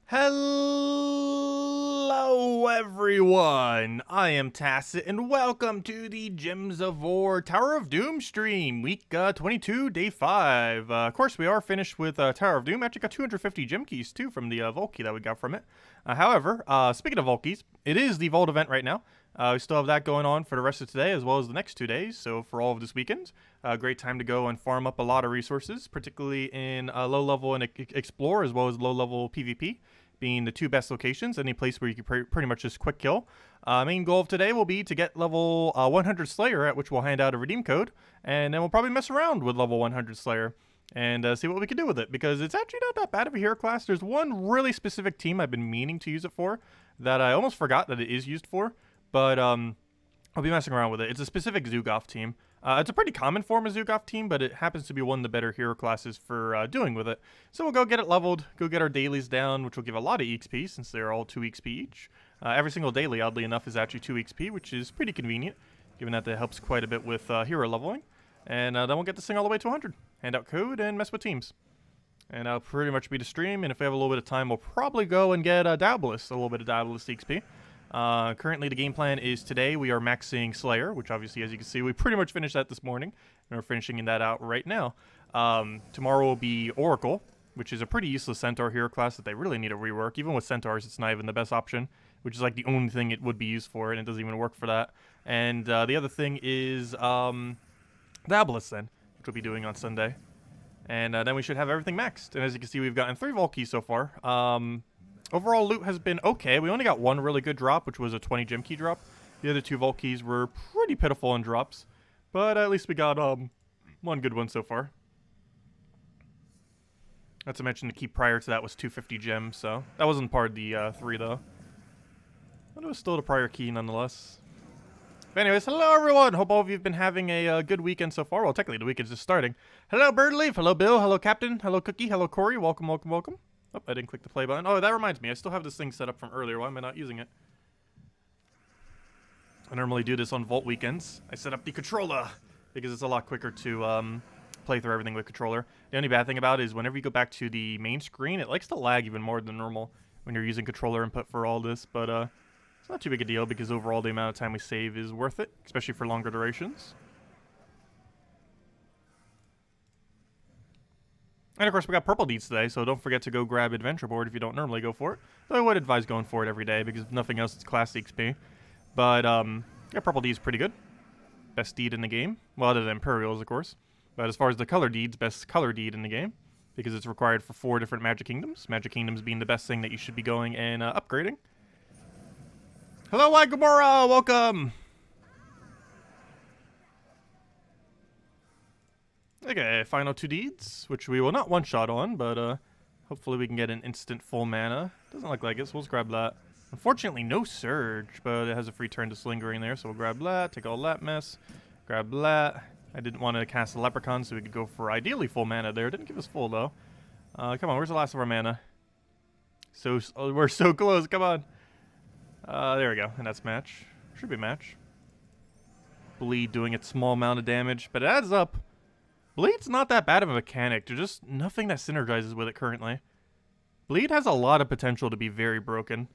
Hello everyone, I am Tacet and welcome to the Gems of War Tower of Doom stream, week 22, day 5. Of course we are finished with Tower of Doom. Actually got 250 gem keys too from the Vault key that we got from it. However, speaking of Vault keys, it is the Vault event right now. We still have that going on for the rest of today as well as the next 2 days, so for all of this weekend. Great time to go and farm up a lot of resources, particularly in low level and explore as well as low level PvP. Being the two best locations, any place where you can pretty much just quick kill. Main goal of today will be to get level 100 Slayer, at which we'll hand out a redeem code, and then we'll probably mess around with level 100 Slayer and see what we can do with it, because it's actually not that bad of a hero class. There's one really specific team I've been meaning to use it for that I almost forgot that it is used for, but I'll be messing around with it. It's a specific Zhukov team. It's a pretty common form of Zhukov team, but it happens to be one of the better hero classes for doing with it. So we'll go get it leveled, go get our dailies down, which will give a lot of EXP since they're all 2 EXP each. Every single daily, oddly enough, is actually 2 EXP, which is pretty convenient, given that helps quite a bit with hero leveling. And then we'll get this thing all the way to 100. Hand out code and mess with teams. And that'll pretty much be the stream, and if we have a little bit of time, we'll probably go and get Diabolist, a little bit of Diabolist EXP. Currently the game plan is today we are maxing Slayer, which obviously, as you can see, we pretty much finished that this morning, and we're finishing that out right now. Tomorrow will be Oracle, which is a pretty useless Centaur hero class that they really need to rework. Even with Centaurs, it's not even the best option, which is like the only thing it would be used for, and it doesn't even work for that. And the other thing is Diabolist then, which we'll be doing on Sunday. And then we should have everything maxed. And as you can see, we've gotten 3 Vault keys so far. Overall loot has been okay. We only got 1 really good drop, which was a 20 gem key drop. The other 2 Vault keys were pretty pitiful in drops, but at least we got 1 good one so far. Not to mention the key prior to that was 250 gems, so that wasn't part of the 3 though. But it was still the prior key nonetheless. But anyways, hello everyone! Hope all of you have been having a good weekend so far. Well, technically the weekend's just starting. Hello Birdleaf, hello Bill, hello Captain, hello Cookie, hello Corey. Welcome, welcome, welcome. Oh, I didn't click the play button. Oh, that reminds me. I still have this thing set up from earlier. Why am I not using it? I normally do this on Vault weekends. I set up the controller because it's a lot quicker to play through everything with controller. The only bad thing about it is whenever you go back to the main screen, it likes to lag even more than normal when you're using controller input for all this. But it's not too big a deal because overall the amount of time we save is worth it, especially for longer durations. And of course, we got purple deeds today, so don't forget to go grab Adventure Board if you don't normally go for it. Though I would advise going for it every day because if nothing else, it's class XP. But yeah, purple deed is pretty good. Best deed in the game. Well, other than Imperials, of course. But as far as the color deeds, best color deed in the game because it's required for 4 different Magic Kingdoms. Magic Kingdoms being the best thing that you should be going and upgrading. Hello, Gamora! Welcome! Okay, final 2 deeds, which we will not one-shot on, but hopefully we can get an instant full mana. Doesn't look like it, so we'll just grab that. Unfortunately, no Surge, but it has a free turn to Lingering there, so we'll grab that, take all that mess, grab that. I didn't want to cast a Leprechaun, so we could go for ideally full mana there. Didn't give us full, though. Come on, where's the last of our mana? So we're so close, come on. There we go, and that's match. Should be match. Bleed doing its small amount of damage, but it adds up. Bleed's not that bad of a mechanic. There's just nothing that synergizes with it currently. Bleed has a lot of potential to be very broken,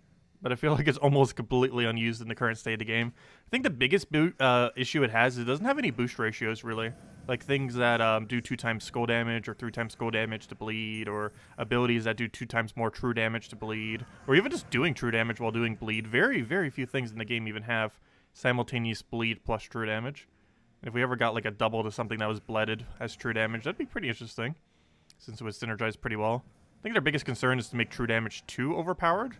but I feel like it's almost completely unused in the current state of the game. I think the biggest issue it has is it doesn't have any boost ratios, really. Like things that do 2 times skull damage or 3 times skull damage to bleed, or abilities that do 2 times more true damage to bleed, or even just doing true damage while doing bleed. Very, very few things in the game even have simultaneous bleed plus true damage. If we ever got like a double to something that was bleeded as true damage, that'd be pretty interesting, since it was synergized pretty well. I think their biggest concern is to make true damage too overpowered,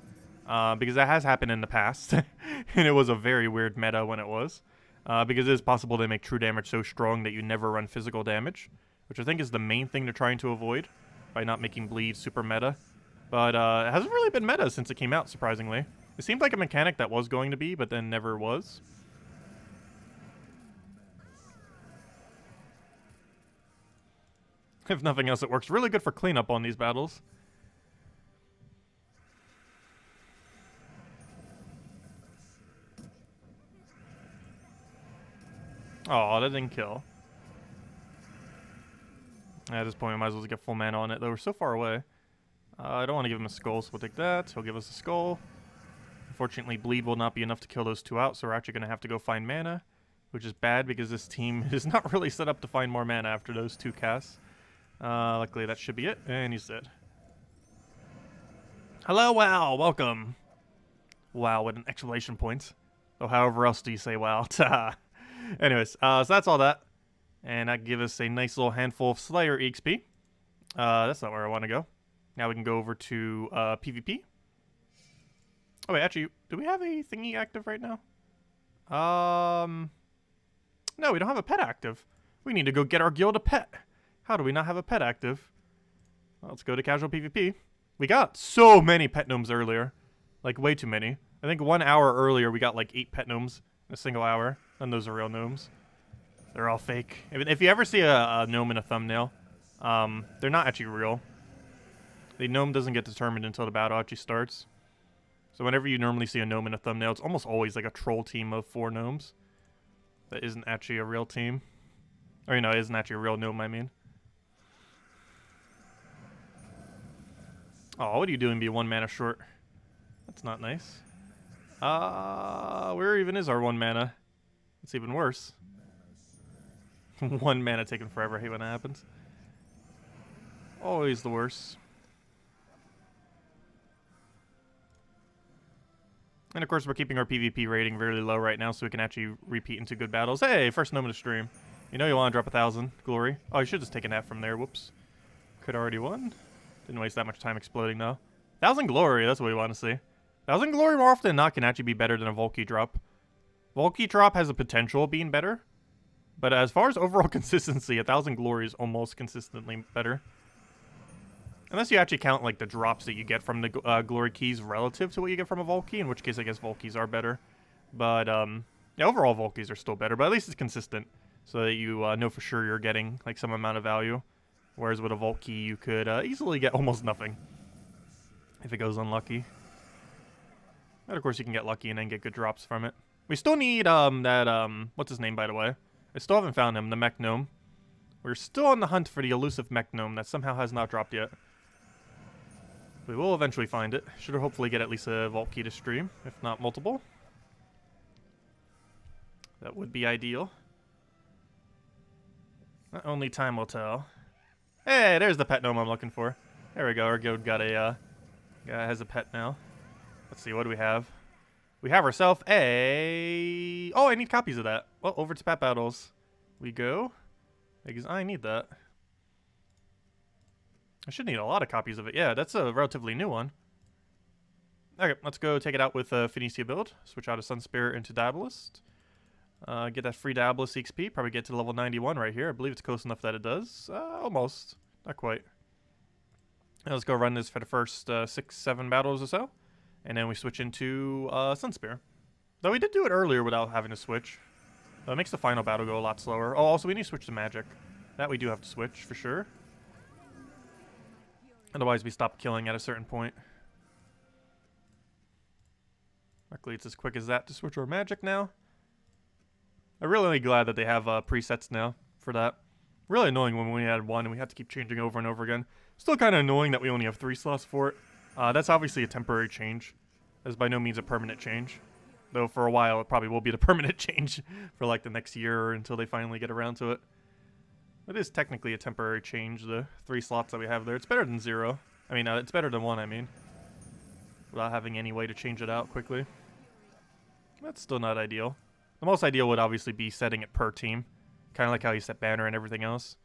because that has happened in the past, and it was a very weird meta when it was, because it is possible to make true damage so strong that you never run physical damage, which I think is the main thing they're trying to avoid, by not making bleed super meta. But it hasn't really been meta since it came out, surprisingly. It seemed like a mechanic that was going to be, but then never was. If nothing else, it works really good for cleanup on these battles. Oh, that didn't kill. At this point, we might as well get full mana on it, though we're so far away. I don't want to give him a skull, so we'll take that. He'll give us a skull. Unfortunately, bleed will not be enough to kill those two out, so we're actually going to have to go find mana, which is bad because this team is not really set up to find more mana after those two casts. Luckily, that should be it, and he's dead. Hello, wow, welcome. Wow, with an exclamation point. Oh, however else do you say wow? Anyways, so that's all that. And that gives us a nice little handful of Slayer EXP. That's not where I want to go. Now we can go over to PvP. Oh wait, actually, do we have a thingy active right now? No, we don't have a pet active. We need to go get our guild a pet. How do we not have a pet active? Well, let's go to casual PvP. We got so many pet gnomes earlier. Like, way too many. I think 1 hour earlier we got like 8 pet gnomes in a single hour. And those are real gnomes. They're all fake. If you ever see a gnome in a thumbnail, they're not actually real. The gnome doesn't get determined until the battle actually starts. So whenever you normally see a gnome in a thumbnail, it's almost always like a troll team of 4 gnomes. That isn't actually a real team. Or, you know, it isn't actually a real gnome, I mean. Oh, what are you doing be 1 mana short? That's not nice. Where even is our 1 mana? It's even worse. 1 mana taking forever. I hate when that happens. Always the worst. And of course, we're keeping our PvP rating really low right now so we can actually repeat into good battles. Hey, first gnome in the stream. You know you want to drop 1,000 glory. Oh, you should just taken that from there. Whoops. Could already won. Didn't waste that much time exploding though. 1,000 glory, that's what we want to see. 1,000 glory more often than not can actually be better than a Volky drop. Volky drop has a potential of being better. But as far as overall consistency, 1,000 glory is almost consistently better. Unless you actually count like the drops that you get from the glory keys relative to what you get from a Volky, in which case I guess Volkies are better. But yeah, overall Volkies are still better, but at least it's consistent. So that you know for sure you're getting like some amount of value. Whereas with a Volky you could easily get almost nothing. If it goes unlucky. And of course you can get lucky and then get good drops from it. We still need what's his name by the way? I still haven't found him, the mech gnome. We're still on the hunt for the elusive mech gnome that somehow has not dropped yet. We will eventually find it. Should hopefully get at least a vault key to stream, if not multiple. That would be ideal. Only time will tell. Hey, there's the pet gnome I'm looking for. There we go. Our guild got a guy has a pet now. Let's see, what do we have? We have ourselves a... Oh, I need copies of that. Well, over to pet battles we go. Because I need that. I should need a lot of copies of it. Yeah, that's a relatively new one. Okay, let's go take it out with Phoenicia build. Switch out of Sun Spirit into Diabolist. Get that free Diabolist XP. Probably get to level 91 right here. I believe it's close enough that it does. Almost. Not quite. Now let's go run this for the first 6-7 battles or so. And then we switch into Sun Spear. Though we did do it earlier without having to switch. It makes the final battle go a lot slower. Oh, also we need to switch to magic. That we do have to switch for sure. Otherwise we stop killing at a certain point. Luckily it's as quick as that to switch our magic now. I'm really glad that they have presets now for that. Really annoying when we had one and we had to keep changing over and over again. Still kind of annoying that we only have 3 slots for it. That's obviously a temporary change. That's by no means a permanent change. Though for a while it probably will be the permanent change for like the next year or until they finally get around to it. It is technically a temporary change, the 3 slots that we have there. It's better than 0. I mean, it's better than 1, I mean. Without having any way to change it out quickly. That's still not ideal. The most ideal would obviously be setting it per team. Kind of like how you set banner and everything else.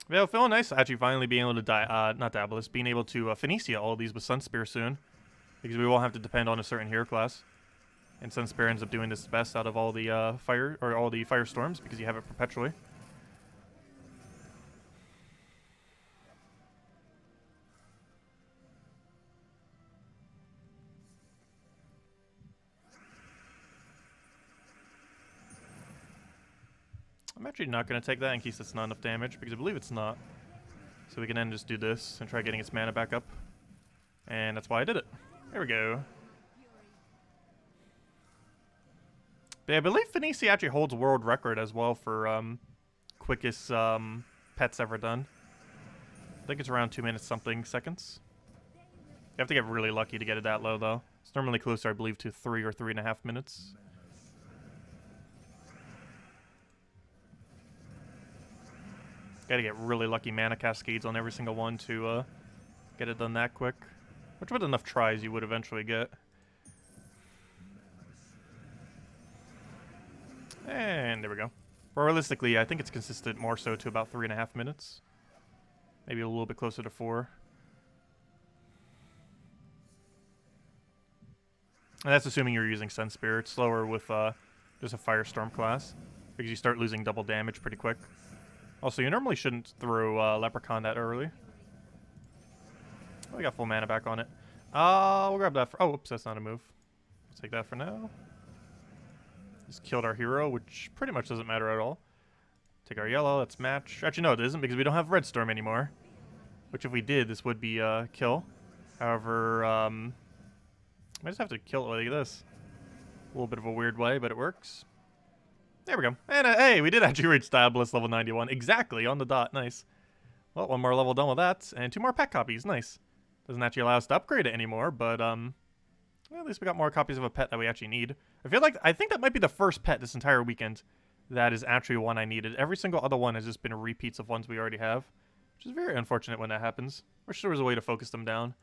Yeah, feeling nice actually finally being able to not Diabolist, being able to Phoenicia all of these with Sun Spear soon. Because we won't have to depend on a certain hero class. And Sun Spear ends up doing this best out of all the all the firestorms because you have it perpetually. I'm actually not going to take that in case it's not enough damage, because I believe it's not. So we can then just do this and try getting its mana back up. And that's why I did it. There we go. But yeah, I believe Finisi actually holds world record as well for quickest pets ever done. I think it's around 2 minutes something seconds. You have to get really lucky to get it that low, though. It's normally closer, I believe, to 3 or 3.5 minutes. Gotta get really lucky mana cascades on every single one to get it done that quick. Which with enough tries you would eventually get. And there we go. But realistically, I think it's consistent more so to about 3.5 minutes. Maybe a little bit closer to 4. And that's assuming you're using Sun Spirit. Slower with just a Firestorm class. Because you start losing double damage pretty quick. Also, you normally shouldn't throw Leprechaun that early. Oh, we got full mana back on it. We'll grab that for... Oh, oops, that's not a move. Let's take that for now. Just killed our hero, which pretty much doesn't matter at all. Take our yellow, let's match. Actually, no, it isn't, because we don't have Red Storm anymore. Which, if we did, this would be kill. However, I just have to kill it like this. A little bit of a weird way, but it works. There we go. And hey, we did actually reach Diabolist level 91. Exactly, on the dot. Nice. Well, 1 more level done with that, and 2 more pet copies. Nice. Doesn't actually allow us to upgrade it anymore, but well, at least we got more copies of a pet that we actually need. I think that might be the first pet this entire weekend that is actually one I needed. Every single other one has just been repeats of ones we already have, which is very unfortunate when that happens. Wish there was a way to focus them down.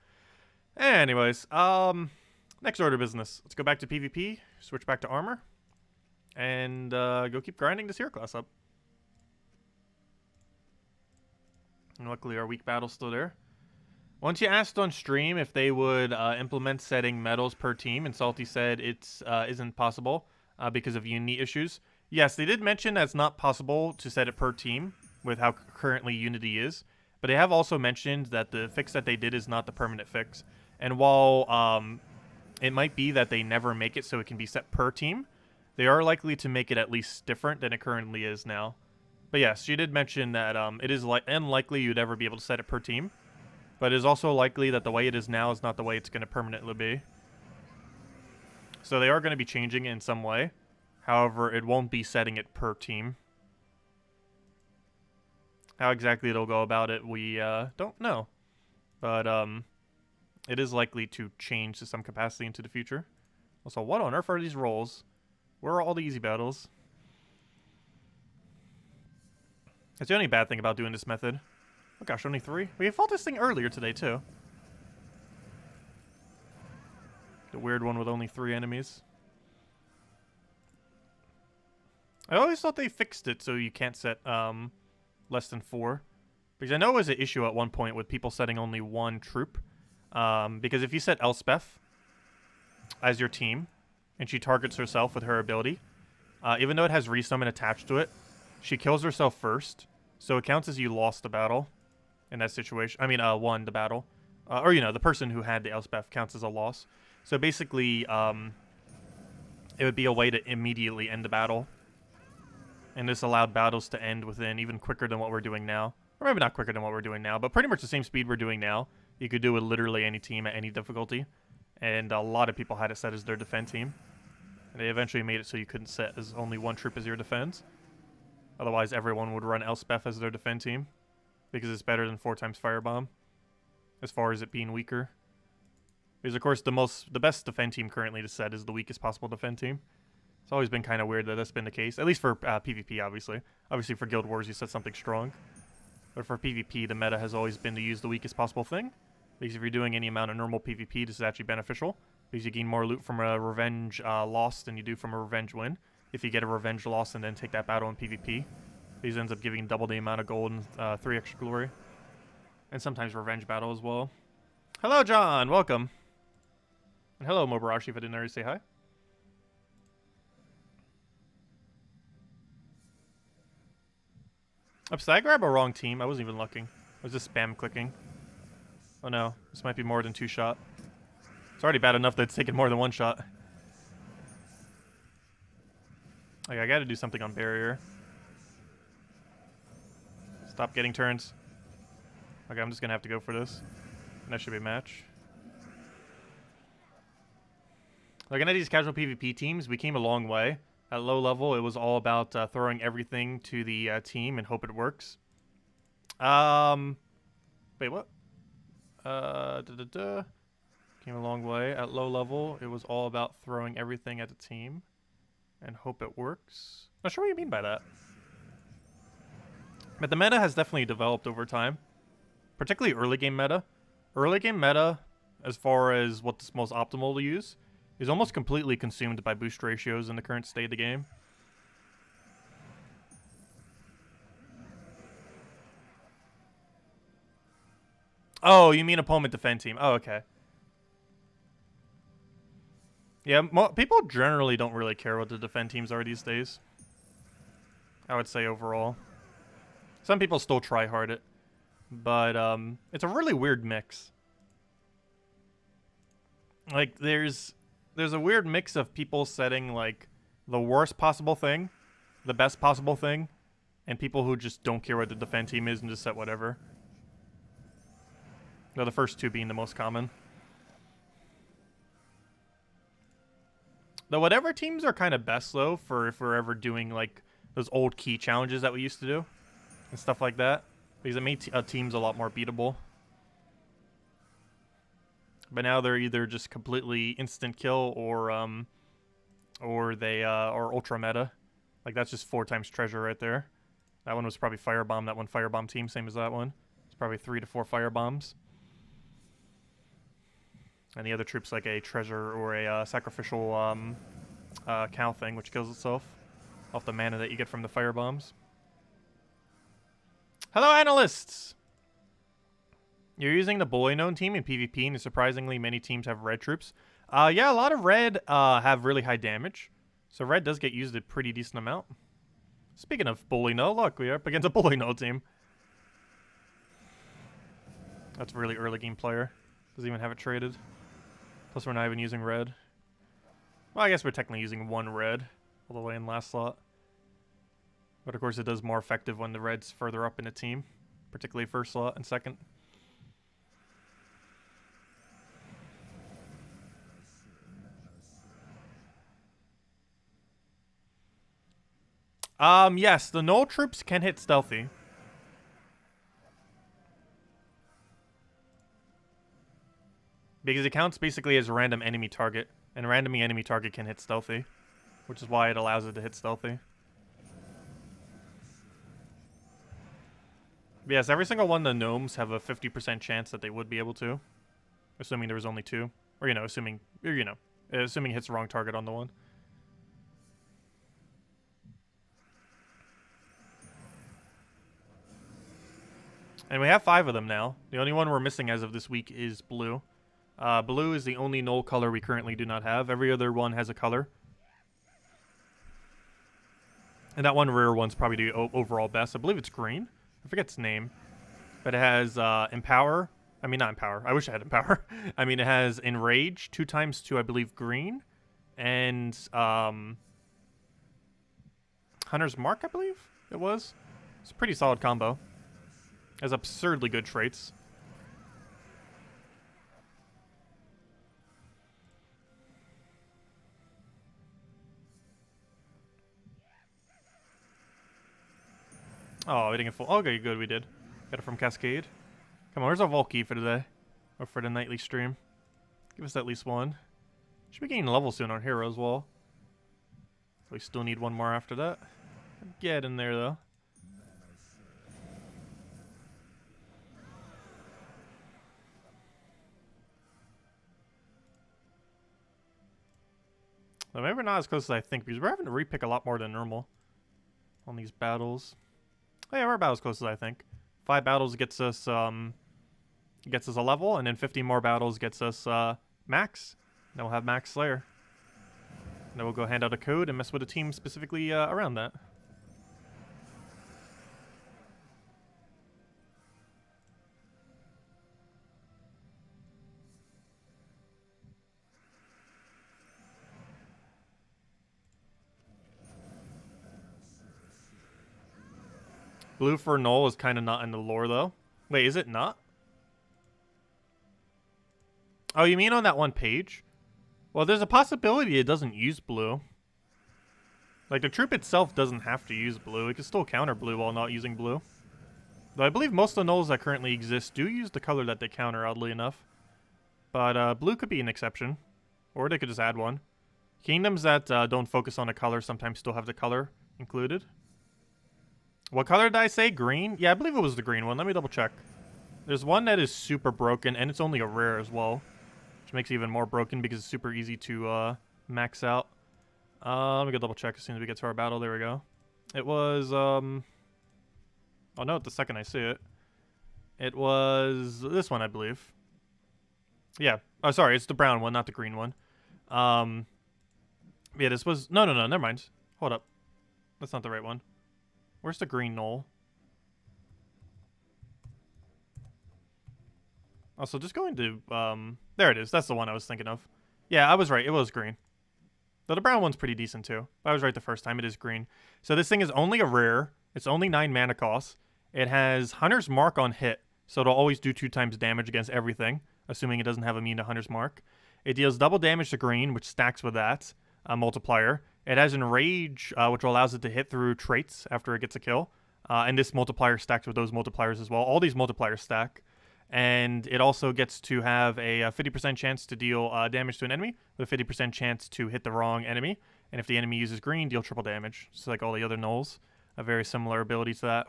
Anyways, next order of business. Let's go back to PvP, switch back to armor, and go keep grinding this hero class up. And luckily our weak battle's still there. Once you asked on stream if they would implement setting medals per team, and Salty said it isn't possible because of Unity issues. Yes, they did mention that it's not possible to set it per team with how currently Unity is, but they have also mentioned that the fix that they did is not the permanent fix. And while it might be that they never make it so it can be set per team, they are likely to make it at least different than it currently is now. But yes, she did mention that it is unlikely you'd ever be able to set it per team. But it is also likely that the way it is now is not the way it's going to permanently be. So they are going to be changing it in some way. However, it won't be setting it per team. How exactly they'll go about it, we don't know. But it is likely to change to some capacity into the future. Also, what on earth are these rolls? Where are all the easy battles? That's the only bad thing about doing this method. Oh gosh, only 3? We fought this thing earlier today, too. The weird one with only 3 enemies. I always thought they fixed it so you can't set less than 4. Because I know it was an issue at one point with people setting only 1 troop. Because if you set Elspeth as your team, and she targets herself with her ability, even though it has resummon attached to it, she kills herself first, so it counts as you lost the battle in that situation. I mean, won the battle. Or, you know, the person who had the Elspeth counts as a loss. So basically, it would be a way to immediately end the battle. And this allowed battles to end within even quicker than what we're doing now. Or maybe not quicker than what we're doing now, but pretty much the same speed we're doing now. You could do with literally any team at any difficulty. And a lot of people had it set as their defend team. And they eventually made it so you couldn't set as only 1 troop as your defense. Otherwise, everyone would run Elspeth as their defend team. Because it's better than 4 times Firebomb. As far as it being weaker. Because, of course, the best defend team currently to set is the weakest possible defend team. It's always been kind of weird that that's been the case. At least for PvP, obviously. Obviously, for Guild Wars, you set something strong. But for PvP, the meta has always been to use the weakest possible thing. Because if you're doing any amount of normal PvP, this is actually beneficial. Because you gain more loot from a revenge loss than you do from a revenge win. If you get a revenge loss and then take that battle in PvP. These ends up giving double the amount of gold and 3 extra glory. And sometimes revenge battle as well. Hello, John! Welcome! And hello, Mobarashi, if I didn't already say hi. Oops, did I grab a wrong team? I wasn't even looking. I was just spam clicking. Oh no, this might be more than 2 shot. It's already bad enough that it's taken more than 1 shot. Okay, I gotta do something on barrier. Stop getting turns. Okay, I'm just gonna have to go for this. And that should be a match. Looking at these casual PvP teams, we came a long way. At low level, it was all about throwing everything to the team and hope it works. Wait, what? Came a long way. At low level, it was all about throwing everything at the team and hope it works. Not sure what you mean by that. But the meta has definitely developed over time. Particularly early game meta. Early game meta, as far as what's most optimal to use, is almost completely consumed by boost ratios in the current state of the game. Oh, you mean opponent defend team. Oh, okay. Yeah, people generally don't really care what the defend teams are these days. I would say overall. Some people still try hard it. But it's a really weird mix. Like, there's a weird mix of people setting, like, the worst possible thing, the best possible thing, and people who just don't care what the defend team is and just set whatever. No, the first two being the most common. The whatever teams are kind of best, though, for if we're ever doing, like, those old key challenges that we used to do and stuff like that. Because it made teams a lot more beatable. But now they're either just completely instant kill or they are ultra meta. Like, that's just 4 times treasure right there. That one was probably firebomb. That one firebomb team, same as that one. It's probably 3 to 4 firebombs. And the other troop's like a treasure or a sacrificial cow thing, which kills itself off the mana that you get from the firebombs. Hello, analysts! You're using the bully known team in PvP, and surprisingly many teams have red troops. Yeah, a lot of red have really high damage. So red does get used a pretty decent amount. Speaking of bully no, look, we are up against a bully no team. That's a really early game player. Doesn't even have it traded. Plus we're not even using red. Well, I guess we're technically using 1 red all the way in last slot. But of course it does more effective when the red's further up in a team. Particularly first slot and second. Yes, the null troops can hit stealthy. Because it counts basically as a random enemy target. And a random enemy target can hit stealthy. Which is why it allows it to hit stealthy. But yes, every single one of the gnomes have a 50% chance that they would be able to. Assuming there was only 2. Or, assuming it hits the wrong target on the one. And we have 5 of them now. The only one we're missing as of this week is blue. Blue is the only null color we currently do not have. Every other one has a color. And that one rare one's probably the overall best. I believe it's green. I forget its name. But it has Empower. I mean, not Empower. I wish I had Empower. I mean, it has Enrage, 2 times 2, I believe, green. And Hunter's Mark, I believe it was. It's a pretty solid combo. Has absurdly good traits. Oh, we didn't get full. Okay, good, we did. Got it from Cascade. Come on, where's our Vault key for today? Or for the nightly stream? Give us at least 1. Should be getting level soon on Hero as well. We still need 1 more after that. Get in there, though. Well, maybe we're not as close as I think, because we're having to repick a lot more than normal on these battles. Oh yeah, we're about as close as I think. 5 battles gets us a level, and then 50 more battles gets us max. Then we'll have max Slayer. And then we'll go hand out a code and mess with a team specifically around that. Blue for null is kind of not in the lore, though. Wait, is it not? Oh, you mean on that one page? Well, there's a possibility it doesn't use blue. Like, the troop itself doesn't have to use blue. It can still counter blue while not using blue. Though I believe most of the nulls that currently exist do use the color that they counter, oddly enough. But blue could be an exception. Or they could just add one. Kingdoms that don't focus on a color sometimes still have the color included. What color did I say? Green? Yeah, I believe it was the green one. Let me double check. There's one that is super broken, and it's only a rare as well. Which makes it even more broken because it's super easy to max out. Let me go double check as soon as we get to our battle. There we go. It was, I'll note the second I see it. It was this one, I believe. Yeah. Oh, sorry. It's the brown one, not the green one. Yeah, this was... No, never mind. Hold up. That's not the right one. Where's the green null? Also, just going to, there it is. That's the one I was thinking of. Yeah, I was right. It was green. Though the brown one's pretty decent, too. I was right the first time. It is green. So this thing is only a rare. It's only 9 mana cost. It has Hunter's Mark on hit, so it'll always do 2 times damage against everything, assuming it doesn't have immune to Hunter's Mark. It deals double damage to green, which stacks with that multiplier. It has Enrage, which allows it to hit through traits after it gets a kill. And this multiplier stacks with those multipliers as well. All these multipliers stack. And it also gets to have a 50% chance to deal damage to an enemy, with a 50% chance to hit the wrong enemy. And if the enemy uses green, deal triple damage. Just like all the other nulls. A very similar ability to that.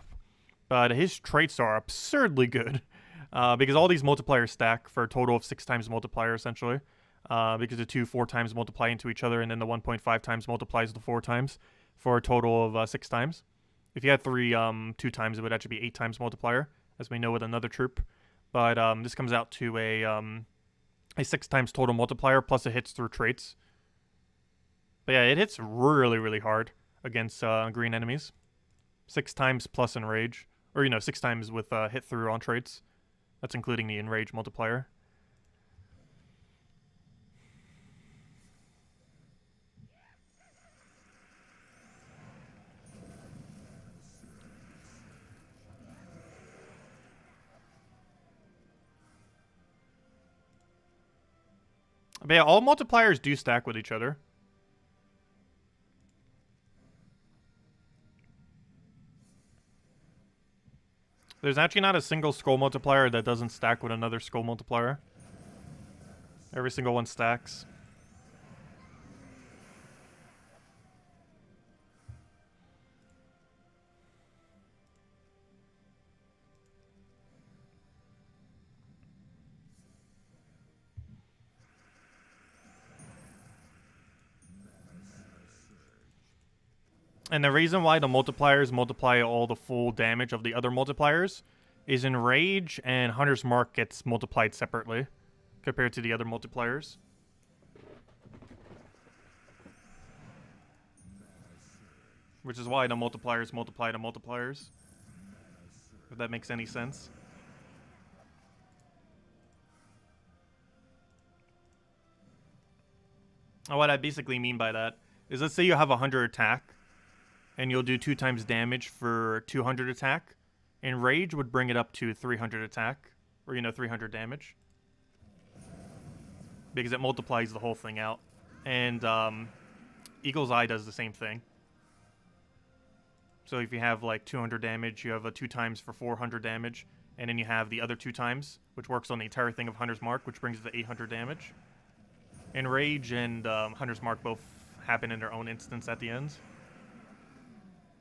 But his traits are absurdly good. Because all these multipliers stack for a total of 6 times multiplier, essentially. Because the 2 4 times multiply into each other, and then the 1.5 times multiplies the 4 times for a total of 6 times. If you had 3 2 times, it would actually be 8 times multiplier, as we know with another troop. But this comes out to a 6 times total multiplier, plus it hits through traits. But yeah, it hits really, really hard against green enemies. 6 times plus Enrage. Or, 6 times with hit through on traits. That's including the Enrage multiplier. But yeah, all multipliers do stack with each other. There's actually not a single scroll multiplier that doesn't stack with another scroll multiplier. Every single one stacks. And the reason why the multipliers multiply all the full damage of the other multipliers is Enrage and Hunter's Mark gets multiplied separately compared to the other multipliers. Which is why the multipliers multiply the multipliers. If that makes any sense. And what I basically mean by that is, let's say you have 100 attack, and you'll do 2 times damage for 200 attack. Enrage would bring it up to 300 attack, or 300 damage. Because it multiplies the whole thing out. And Eagle's Eye does the same thing. So if you have like 200 damage, you have a 2 times for 400 damage, and then you have the other 2 times, which works on the entire thing of Hunter's Mark, which brings it to 800 damage. Enrage and Hunter's Mark both happen in their own instance at the end.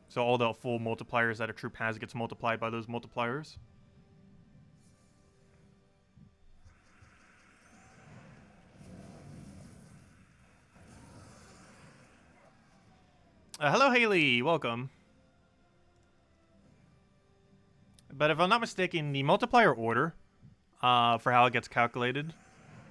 So all the full multipliers that a troop has gets multiplied by those multipliers. Hello, Haley. Welcome. But if I'm not mistaken, the multiplier order for how it gets calculated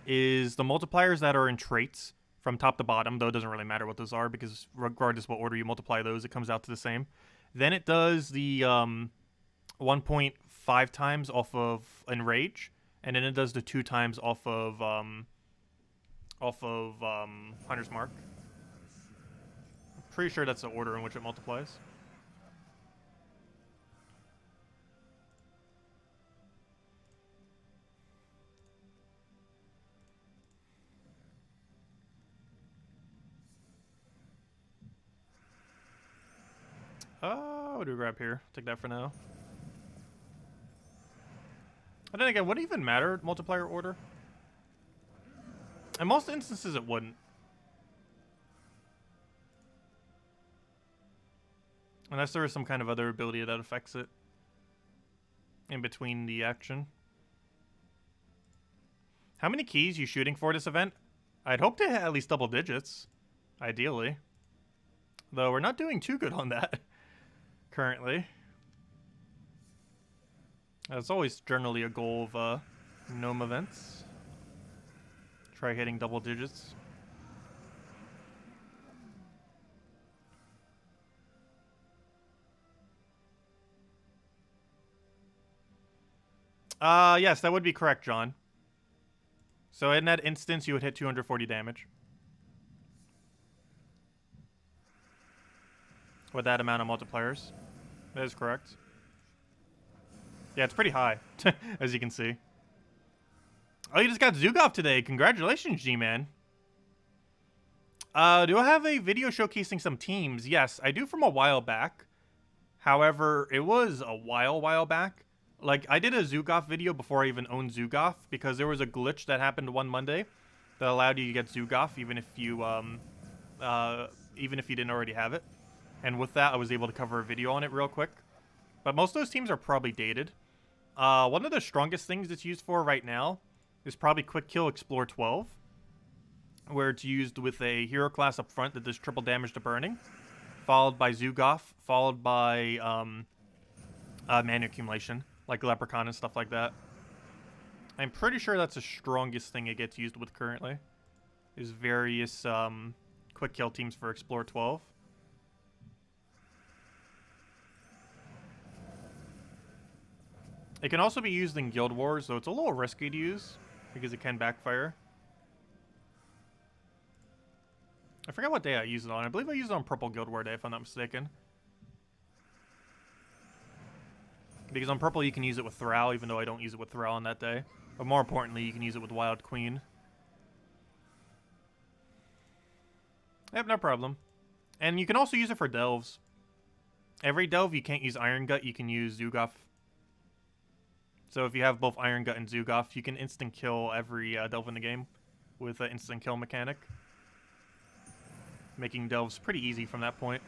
is the multipliers that are in traits from top to bottom, though it doesn't really matter what those are because regardless what order you multiply those, it comes out to the same. Then it does the 1.5 times off of Enrage, and then it does the 2 times off of Hunter's Mark. I'm pretty sure that's the order in which it multiplies. What do we grab here? Take that for now. And then again, would it even matter multiplier order? In most instances, it wouldn't. Unless there is some kind of other ability that affects it in between the action. How many keys you shooting for this event? I'd hope to hit at least double digits, ideally. Though we're not doing too good on that currently. That's always generally a goal of gnome events. Try hitting double digits. Yes, that would be correct, John. So in that instance, you would hit 240 damage. With that amount of multipliers. That is correct. Yeah, it's pretty high, as you can see. Oh, you just got Zhukov today. Congratulations, G-Man. Do I have a video showcasing some teams? Yes, I do from a while back. However, it was a while back. Like, I did a Zhukov video before I even owned Zhukov, because there was a glitch that happened one Monday that allowed you to get Zhukov even if you didn't already have it. And with that, I was able to cover a video on it real quick. But most of those teams are probably dated. One of the strongest things it's used for right now is probably Quick Kill Explore 12, where it's used with a hero class up front that does triple damage to burning, followed by Zhukov, followed by mana accumulation, like Leprechaun and stuff like that. I'm pretty sure that's the strongest thing it gets used with currently, is various quick kill teams for Explore 12. It can also be used in Guild Wars, though it's a little risky to use, because it can backfire. I forgot what day I used it on. I believe I used it on Purple Guild War Day, if I'm not mistaken. Because on Purple you can use it with Thrall, even though I don't use it with Thrall on that day. But more importantly, you can use it with Wild Queen. Yep, no problem. And you can also use it for delves. Every delve you can't use Iron Gut, you can use Zhukov. So if you have both Iron Gut and Zhukov, you can instant kill every delve in the game with an instant kill mechanic. Making delves pretty easy from that point.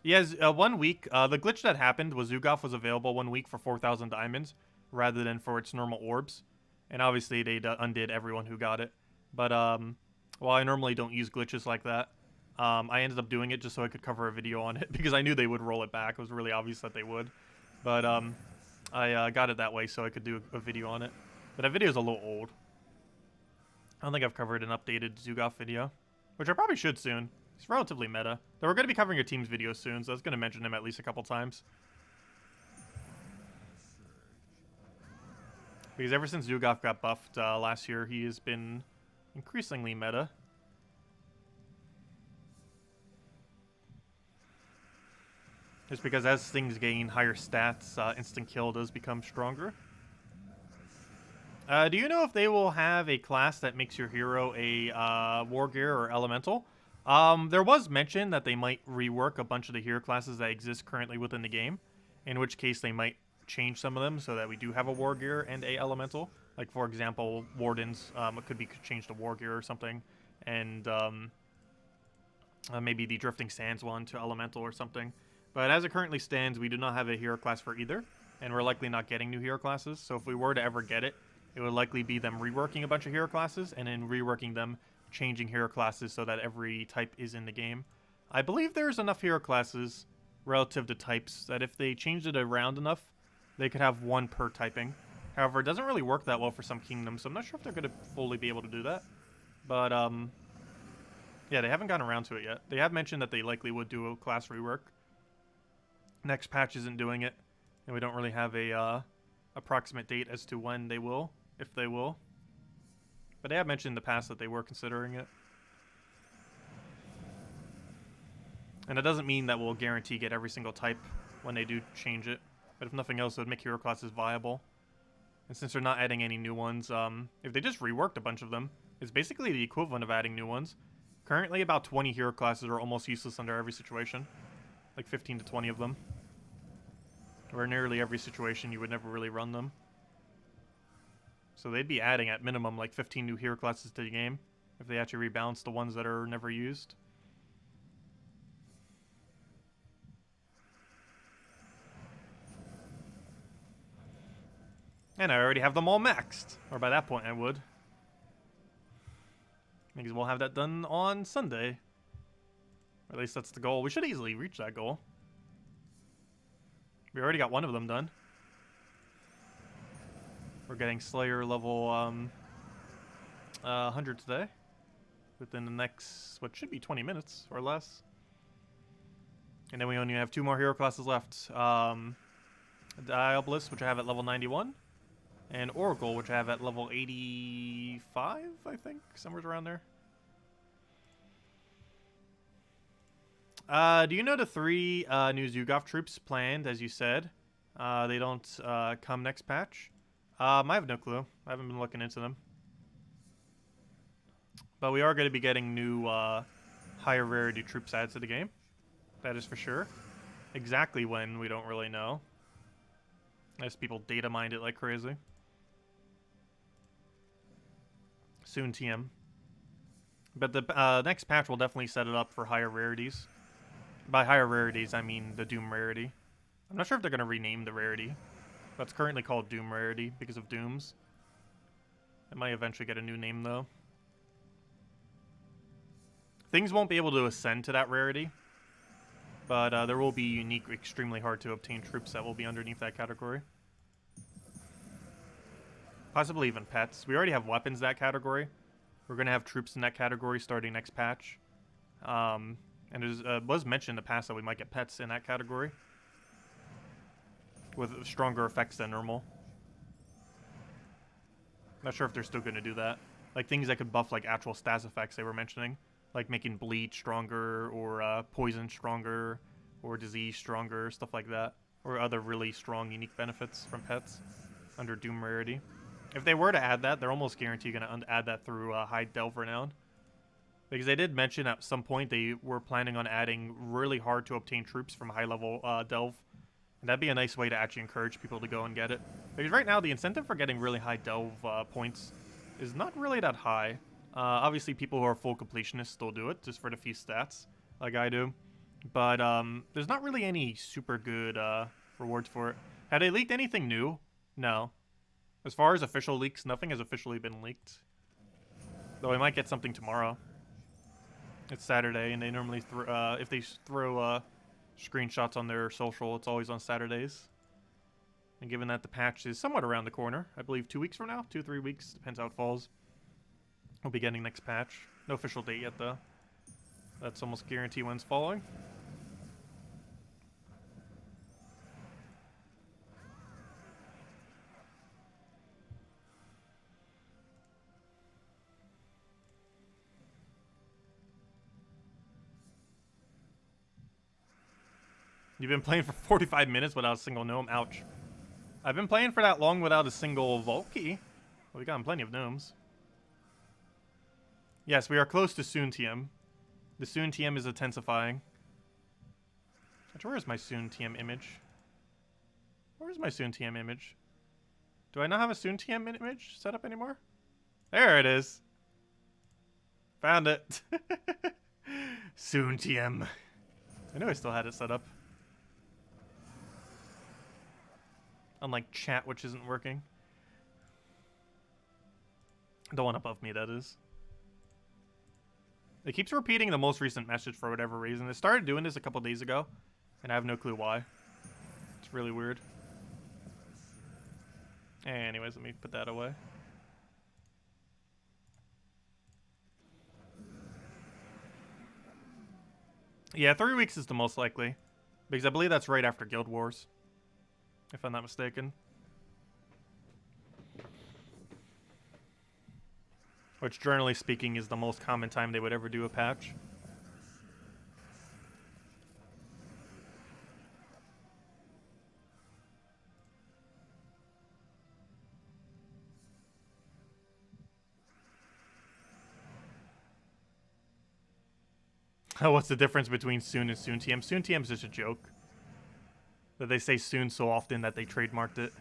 Yes, 1 week. The glitch that happened was Zhukov was available 1 week for 4,000 diamonds rather than for its normal orbs. And obviously they undid everyone who got it. But while I normally don't use glitches like that, I ended up doing it just so I could cover a video on it because I knew they would roll it back. It was really obvious that they would. But I got it that way so I could do a video on it. But that video is a little old. I don't think I've covered an updated Zhukov video, which I probably should soon. It's relatively meta. Though we're going to be covering your team's video soon, so I was going to mention him at least a couple times. Because ever since Zhukov got buffed last year, he has been increasingly meta. Just because as things gain higher stats, instant kill does become stronger. Do you know if they will have a class that makes your hero a war gear or elemental? There was mention that they might rework a bunch of the hero classes that exist currently within the game, in which case they might change some of them so that we do have a war gear and a elemental. Like, for example, Wardens, it could be changed to war gear or something, and maybe the Drifting Sands one to elemental or something. But as it currently stands, we do not have a hero class for either, and we're likely not getting new hero classes, so if we were to ever get it, it would likely be them reworking a bunch of hero classes, and in reworking them, changing hero classes so that every type is in the game. I believe there's enough hero classes relative to types that if they changed it around enough, they could have one per typing. However, it doesn't really work that well for some kingdoms, so I'm not sure if they're going to fully be able to do that. But, yeah, they haven't gotten around to it yet. They have mentioned that they likely would do a class rework. Next patch isn't doing it, and we don't really have a approximate date as to when they will, if they will. But they have mentioned in the past that they were considering it. And it doesn't mean that we'll guarantee get every single type when they do change it. But if nothing else, it would make hero classes viable. And since they're not adding any new ones, if they just reworked a bunch of them, it's basically the equivalent of adding new ones. Currently, about 20 hero classes are almost useless under every situation. Like 15 to 20 of them. Or nearly every situation, you would never really run them. So they'd be adding, at minimum, like 15 new hero classes to the game. If they actually rebalance the ones that are never used. And I already have them all maxed. Or by that point, I would. Because we'll have that done on Sunday. Or at least that's the goal. We should easily reach that goal. We already got one of them done. We're getting Slayer level 100 today. Within the next, what should be 20 minutes or less. And then we only have 2 more hero classes left. Diabolist, which I have at level 91. And Oracle, which I have at level 85, I think. Somewhere around there. Do you know the 3 new Zhukov troops planned, as you said? They don't come next patch? I have no clue. I haven't been looking into them. But we are going to be getting new higher rarity troops added to the game. That is for sure. Exactly when, we don't really know. As people data mined it like crazy. Soon TM. But the next patch will definitely set it up for higher rarities. By higher rarities, I mean the Doom rarity. I'm not sure if they're going to rename the rarity. But it's currently called Doom rarity because of Dooms. It might eventually get a new name, though. Things won't be able to ascend to that rarity. But there will be unique, extremely hard to obtain troops that will be underneath that category. Possibly even pets. We already have weapons in that category. We're going to have troops in that category starting next patch. And it was mentioned in the past that we might get pets in that category. With stronger effects than normal. Not sure if they're still going to do that. Like things that could buff like actual stats effects they were mentioning. Like making bleed stronger, or poison stronger, or disease stronger, stuff like that. Or other really strong, unique benefits from pets under Doom rarity. If they were to add that, they're almost guaranteed going to add that through High Delve Renown. Because they did mention at some point they were planning on adding really hard to obtain troops from high level Delve. And that'd be a nice way to actually encourage people to go and get it. Because right now the incentive for getting really high Delve points is not really that high. Obviously, people who are full completionists still do it, just for the feast stats, like I do. But there's not really any super good rewards for it. Had they leaked anything new? No. As far as official leaks, nothing has officially been leaked. Though we might get something tomorrow. It's Saturday, and they normally, if they throw screenshots on their social, it's always on Saturdays. And given that the patch is somewhat around the corner, I believe 2 weeks from now? 2-3 weeks, depends how it falls. We'll be getting next patch. No official date yet, though. That's almost guaranteed when it's following. You've been playing for 45 minutes without a single gnome? Ouch. I've been playing for that long without a single Volky. Well, we got plenty of gnomes. Yes, we are close to Soon TM. The Soon TM is intensifying. Where is my Soon TM image? Where is my Soon TM image? Do I not have a Soon TM image set up anymore? There it is. Found it. Soon TM. I knew I still had it set up. Unlike chat, which isn't working. The one above me, that is. It keeps repeating the most recent message for whatever reason. It started doing this a couple days ago, and I have no clue why. It's really weird. Anyways, let me put that away. Yeah, 3 weeks is the most likely. Because I believe that's right after Guild Wars. If I'm not mistaken. Which, generally speaking, is the most common time they would ever do a patch. What's the difference between soon and soon TM? Soon TM is just a joke. That they say soon so often that they trademarked it.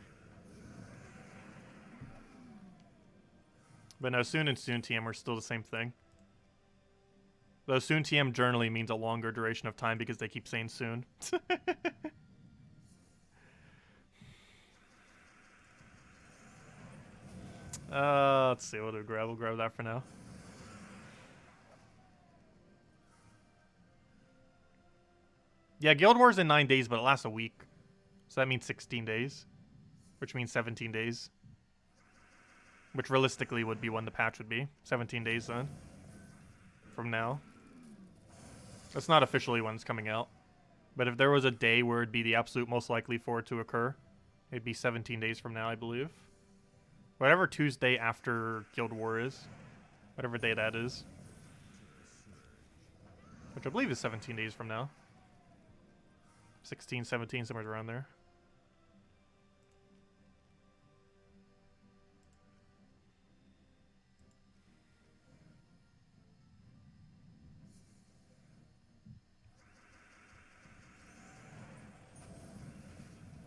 But no, soon and soon TM are still the same thing. Though soon TM generally means a longer duration of time because they keep saying soon. Let's see what we'll grab. We'll grab that for now. Yeah, Guild Wars in 9 days, but it lasts a week. So that means 16 days. Which means 17 days. Which realistically would be when the patch would be. 17 days then. From now. That's not officially when it's coming out. But if there was a day where it'd be the absolute most likely for it to occur, it'd be 17 days from now, I believe. Whatever Tuesday after Guild War is. Whatever day that is. Which I believe is 17 days from now. 16, 17, somewhere around there.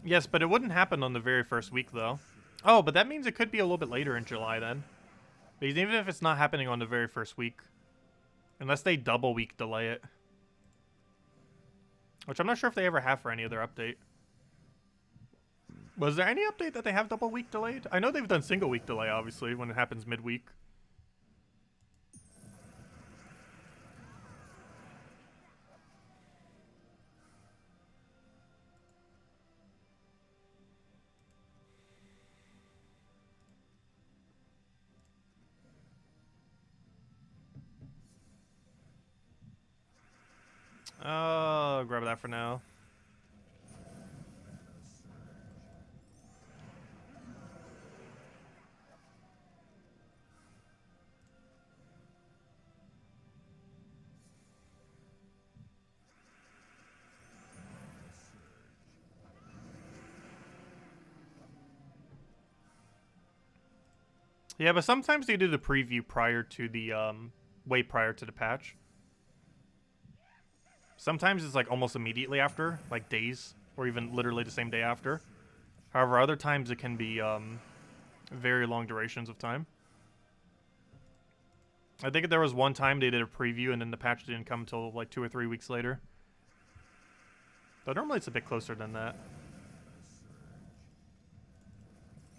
Yes, but it wouldn't happen on the very first week, though. Oh, but that means it could be a little bit later in July, then. Because even if it's not happening on the very first week. Unless they double week delay it. Which I'm not sure if they ever have for any other update. Was there any update that they have double week delayed? I know they've done single week delay, obviously, when it happens midweek. Grab that for now. Yeah, but sometimes they do the preview prior to the, way prior to the patch. Sometimes it's like almost immediately after, like days, or even literally the same day after. However, other times it can be very long durations of time. I think there was one time they did a preview and then the patch didn't come until like 2 or 3 weeks later. But normally it's a bit closer than that.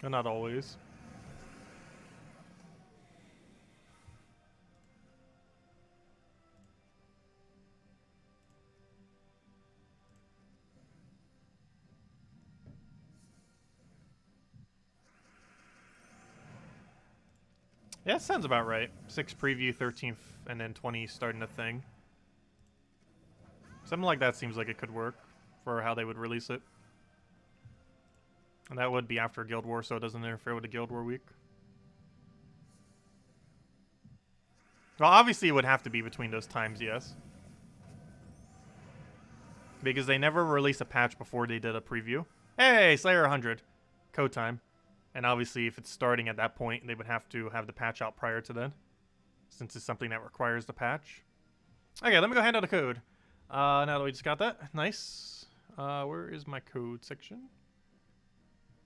But not always. Yeah, that sounds about right. 6 preview, 13th, and then 20 starting a thing. Something like that seems like it could work for how they would release it. And that would be after Guild War, so it doesn't interfere with the Guild War week. Well, obviously it would have to be between those times, yes. Because they never release a patch before they did a preview. Hey, Slayer 100. Code time. And obviously, if it's starting at that point, they would have to have the patch out prior to then. Since it's something that requires the patch. Okay, let me go hand out a code. Now that we just got that. Nice. Where is my code section?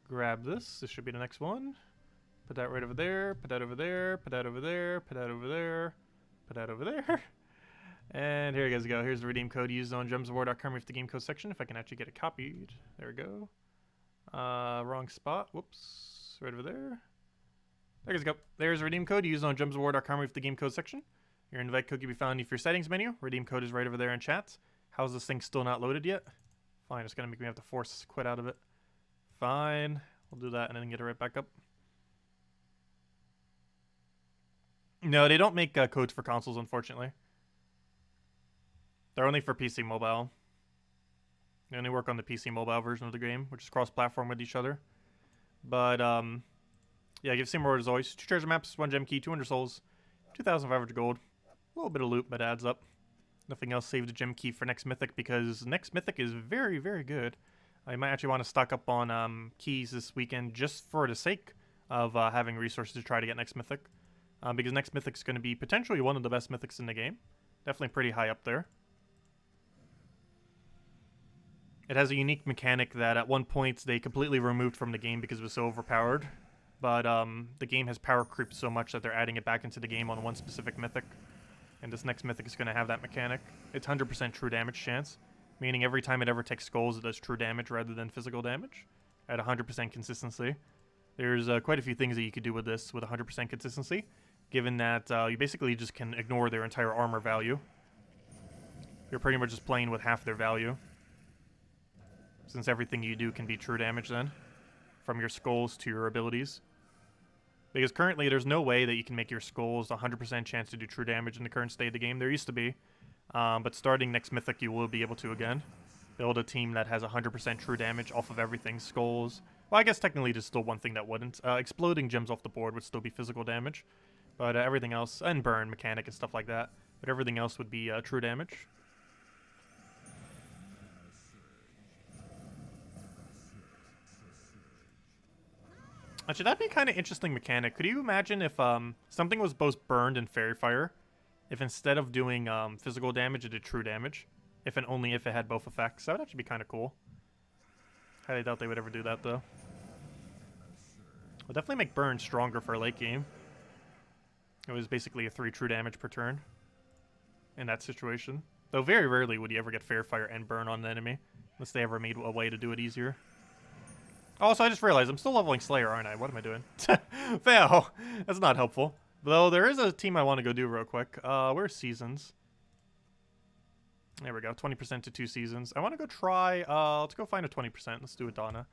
Grab this. This should be the next one. Put that right over there. Put that over there. Put that over there. Put that over there. Put that over there. And here you guys go. Here's the redeem code used on gemsofwar.com with the game code section. If I can actually get it copied. There we go. Wrong spot. Whoops. Right over there. There you go. There's a redeem code used on gemsofwar.com with the game code section. Your invite code can be found in your settings menu. Redeem code is right over there in chat. How's this thing still not loaded yet? Fine, it's gonna make me have to force quit out of it. Fine. We'll do that and then get it right back up. No, they don't make codes for consoles, unfortunately. They're only for PC Mobile. They only work on the PC Mobile version of the game, which is cross-platform with each other. But, yeah, give Steam Reward as always. 2 treasure maps, 1 gem key, 200 souls, 2,500 gold. A little bit of loot, but adds up. Nothing else save the gem key for next mythic, because next mythic is very, very good. I might actually want to stock up on keys this weekend just for the sake of having resources to try to get next mythic. Because next mythic is going to be potentially one of the best mythics in the game. Definitely pretty high up there. It has a unique mechanic that at one point they completely removed from the game because it was so overpowered. But the game has power creep so much that they're adding it back into the game on one specific mythic. And this next mythic is going to have that mechanic. It's 100% true damage chance, meaning every time it ever takes skulls, it does true damage rather than physical damage at 100% consistency. There's quite a few things that you could do with this with 100% consistency, given that you basically just can ignore their entire armor value. You're pretty much just playing with half their value, since everything you do can be true damage then, from your skulls to your abilities. Because currently there's no way that you can make your skulls 100% chance to do true damage in the current state of the game. There used to be, but starting next mythic you will be able to again. Build a team that has 100% true damage off of everything, skulls. Well, I guess technically there's still one thing that wouldn't. Exploding gems off the board would still be physical damage, but everything else, and burn mechanic and stuff like that, but everything else would be true damage. Actually, that'd be kind of interesting mechanic. Could you imagine if something was both burned and fairy fire, if instead of doing physical damage, it did true damage? If and only if it had both effects. That would actually be kind of cool. Highly doubt they would ever do that, though. Would definitely make burn stronger for a late game. It was basically a 3 true damage per turn in that situation. Though very rarely would you ever get fairy fire and burn on an enemy, unless they ever made a way to do it easier. Also, I just realized I'm still leveling Slayer, aren't I? What am I doing? Fail! That's not helpful. Though there is a team I want to go do real quick. Where's Seasons? There we go. 20% to 2 seasons. I want to go try... let's go find a 20%. Let's do Adana.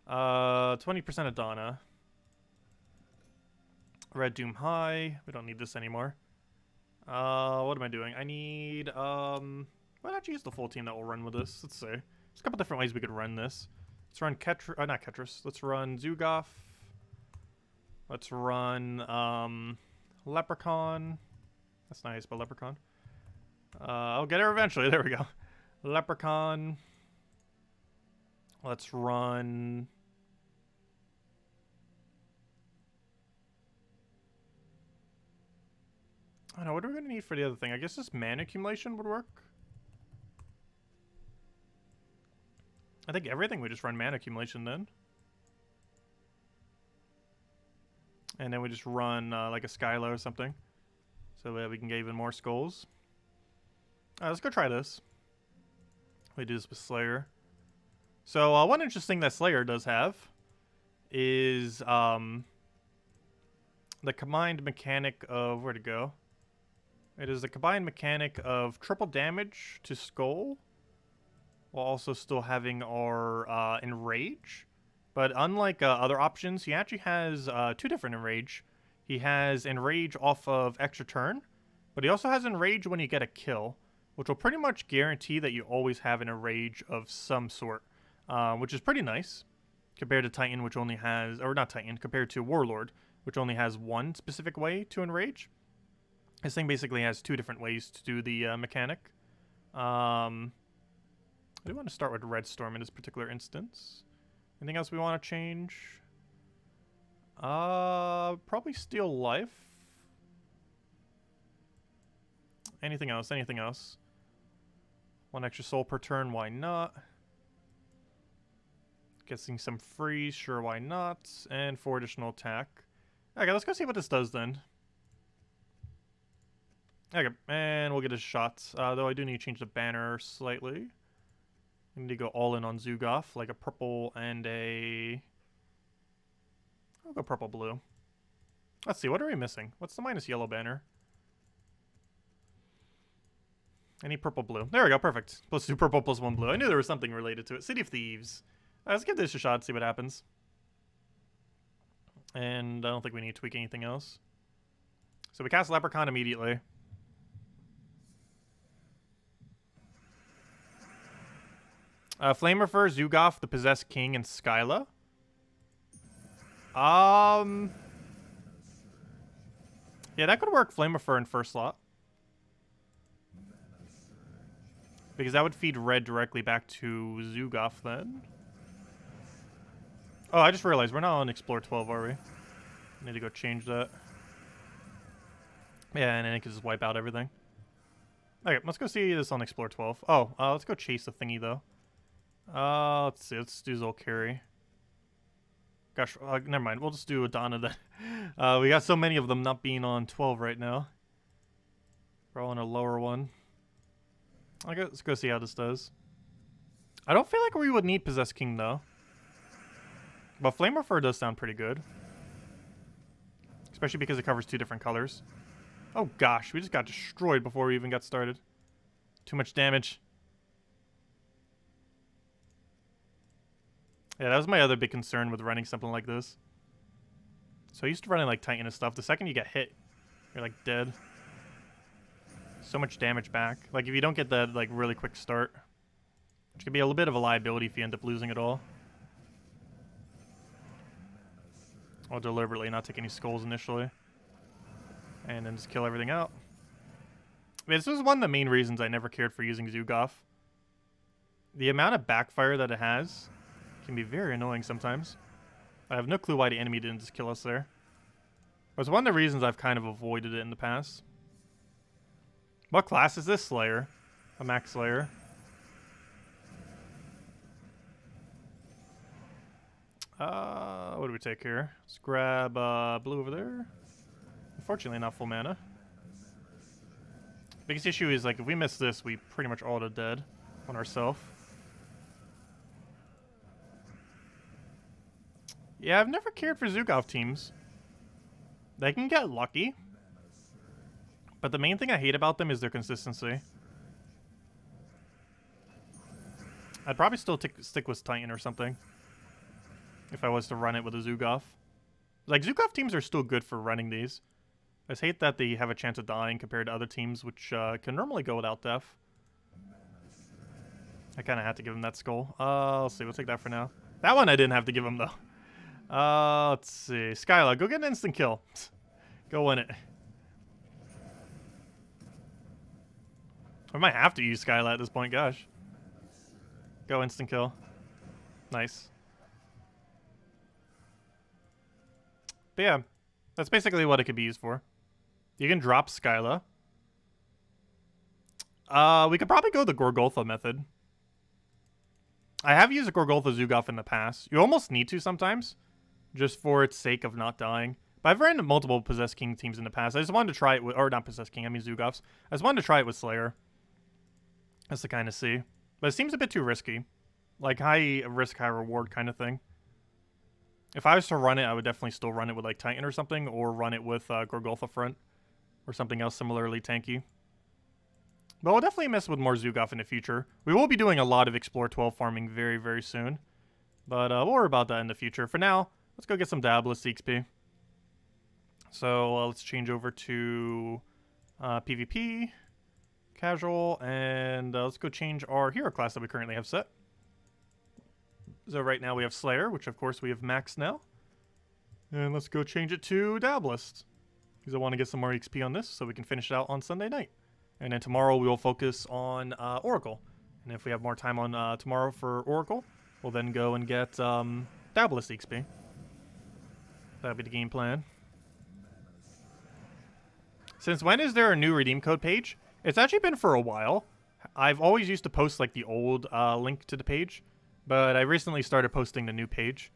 20% Adana. Red Doom High. We don't need this anymore. What am I doing? I need... why not use the full team that will run with this? Let's see. There's a couple different ways we could run this. Let's run not Ketris. Let's run Zhukov. Let's run Leprechaun. That's nice, but Leprechaun. I'll get her eventually. There we go. Leprechaun. Let's run... I don't know, what are we going to need for the other thing? I guess this mana accumulation would work. I think everything would just run mana accumulation then. And then we just run like a Skyla or something, so that we can get even more skulls. Let's go try this. We do this with Slayer. So one interesting thing that Slayer does have is the combined mechanic of... Where'd it go? It is the combined mechanic of triple damage to skull, while also still having our Enrage. But unlike other options, he actually has 2 different Enrage. He has Enrage off of extra turn, but he also has Enrage when you get a kill, which will pretty much guarantee that you always have an Enrage of some sort, which is pretty nice, compared to Titan, which only has... Or not Titan, compared to Warlord, which only has one specific way to Enrage. This thing basically has 2 different ways to do the mechanic. I do want to start with Red Storm in this particular instance. Anything else we want to change? Probably Steal Life. Anything else? Anything else? 1 extra soul per turn, why not? Getting some freeze, sure, why not? And 4 additional attack. Okay, let's go see what this does then. Okay, and we'll get a shot. Though I do need to change the banner slightly. I need to go all in on Zhukov, like a purple and a... I'll go purple-blue. Let's see, what are we missing? What's the minus yellow banner? Any purple-blue. There we go, perfect. +2 purple, +1 blue. I knew there was something related to it. City of Thieves. Let's give this a shot, see what happens. And I don't think we need to tweak anything else. So we cast Leprechaun immediately. Flamerifer, Zhukov, the Possessed King, and Skyla. Yeah, that could work. Flamerifer in first slot. Because that would feed red directly back to Zhukov then. Oh, I just realized we're not on Explore 12, are we? Need to go change that. Yeah, and then it can just wipe out everything. Okay, let's go see this on Explore 12. Oh, let's go chase the thingy, though. Let's see. Let's do Zolkiri. Gosh, never mind. We'll just do Adana then. We got so many of them not being on 12 right now. We're all on a lower one. Let's go see how this does. I don't feel like we would need Possessed King though. But Flamethrower does sound pretty good. Especially because it covers 2 different colors. Oh gosh, we just got destroyed before we even got started. Too much damage. Yeah, that was my other big concern with running something like this. So I used to running like Titan and stuff. The second you get hit, you're like dead. So much damage back. Like if you don't get that like really quick start, which could be a little bit of a liability if you end up losing it all. I'll deliberately not take any skulls initially. And then just kill everything out. I mean, this was one of the main reasons I never cared for using Zhukov. The amount of backfire that it has can be very annoying sometimes. I have no clue why the enemy didn't just kill us there. But it's one of the reasons I've kind of avoided it in the past. What class is this Slayer? A Max Slayer. What do we take here? Let's grab blue over there. Unfortunately, not full mana. Biggest issue is like if we miss this, we pretty much all are dead on ourselves. Yeah, I've never cared for Zhukov teams. They can get lucky. But the main thing I hate about them is their consistency. I'd probably still stick with Titan or something. If I was to run it with a Zhukov. Like, Zhukov teams are still good for running these. I just hate that they have a chance of dying compared to other teams, which can normally go without death. I kind of had to give him that skull. Let's see, we'll take that for now. That one I didn't have to give him, though. Let's see. Skyla, go get an instant kill. Go win it. I might have to use Skyla at this point, gosh. Go instant kill. Nice. But yeah, that's basically what it could be used for. You can drop Skyla. We could probably go the Gorgoltha method. I have used a Gorgoltha Zhukov in the past. You almost need to sometimes, just for its sake of not dying. But I've ran multiple Possessed King teams in the past. I just wanted to try it with, or not Possessed King, I mean Zhukovs. I just wanted to try it with Slayer. Just to kind of see. But it seems a bit too risky. Like high risk, high reward kind of thing. If I was to run it, I would definitely still run it with like Titan or something, or run it with Gorgoltha front, or something else similarly tanky. But we'll definitely mess with more Zhukov in the future. We will be doing a lot of Explore 12 farming very, very soon. But we'll worry about that in the future. For now, let's go get some Diabolist XP. So let's change over to PvP, casual, and let's go change our hero class that we currently have set. So right now we have Slayer, which of course we have Max now. And let's go change it to Diabolist. Because I want to get some more XP on this so we can finish it out on Sunday night. And then tomorrow we will focus on Oracle. And if we have more time on tomorrow for Oracle, we'll then go and get Diabolist XP. That'll be the game plan. Since when is there a new redeem code page? It's actually been for a while. I've always used to post like the old link to the page. But I recently started posting the new page.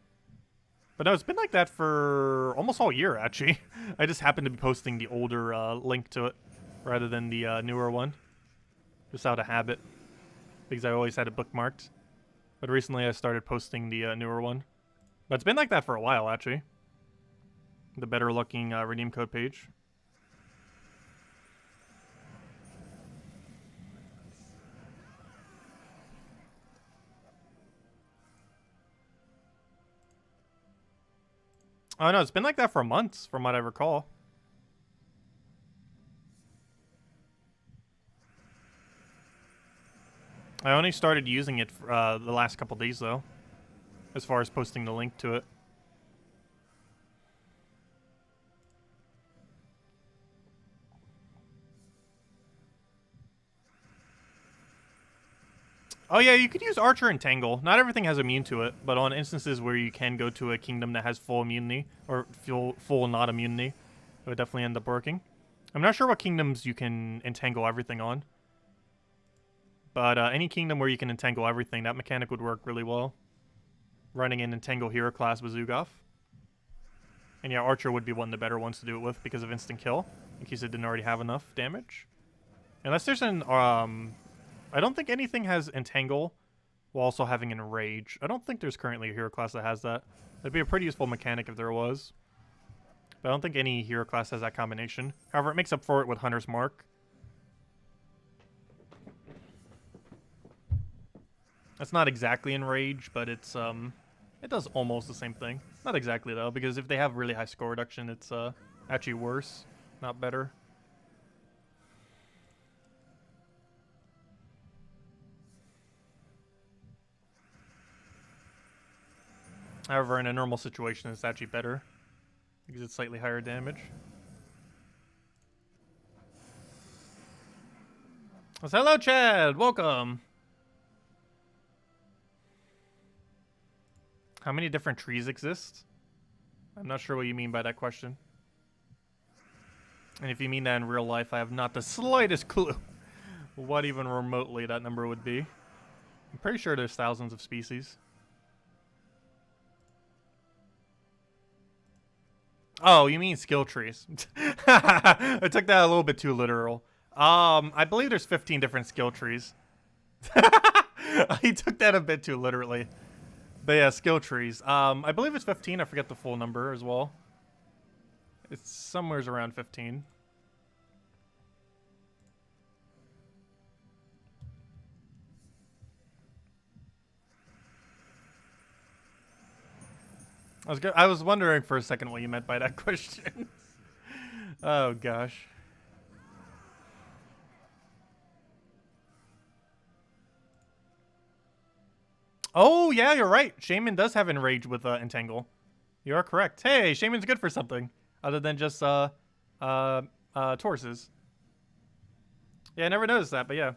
But no, it's been like that for almost all year, actually. I just happened to be posting the older link to it rather than the newer one. Just out of habit. Because I always had it bookmarked. But recently I started posting the newer one. But it's been like that for a while, actually. The better looking redeem code page. Oh no, it's been like that for months, from what I recall. I only started using it for, the last couple days, though, as far as posting the link to it. Oh yeah, you could use Archer and Tangle. Not everything has immune to it, but on instances where you can go to a kingdom that has full immunity, or full not immunity, it would definitely end up working. I'm not sure what kingdoms you can entangle everything on. But any kingdom where you can entangle everything, that mechanic would work really well. Running an entangle hero class with Zhukov. And yeah, Archer would be one of the better ones to do it with because of instant kill, in case it didn't already have enough damage. Unless there's an, I don't think anything has entangle while also having enrage. I don't think there's currently a hero class that has that. That'd be a pretty useful mechanic if there was. But I don't think any hero class has that combination. However, it makes up for it with Hunter's Mark. That's not exactly enrage, but it's, it does almost the same thing. Not exactly, though, because if they have really high score reduction, it's actually worse, not better. However, in a normal situation, it's actually better, because it's slightly higher damage. Well, hello, Chad! Welcome! How many different trees exist? I'm not sure what you mean by that question. And if you mean that in real life, I have not the slightest clue what even remotely that number would be. I'm pretty sure there's thousands of species. Oh, you mean skill trees. I took that a little bit too literal. I believe there's 15 different skill trees. I took that a bit too literally. But yeah, skill trees. I believe it's 15. I forget the full number as well. It's somewhere around 15. I was wondering for a second what you meant by that question. Oh gosh. Oh, yeah, you're right. Shaman does have Enrage with Entangle. You are correct. Hey, Shaman's good for something other than just Tauruses. Yeah, I never noticed that, but yeah.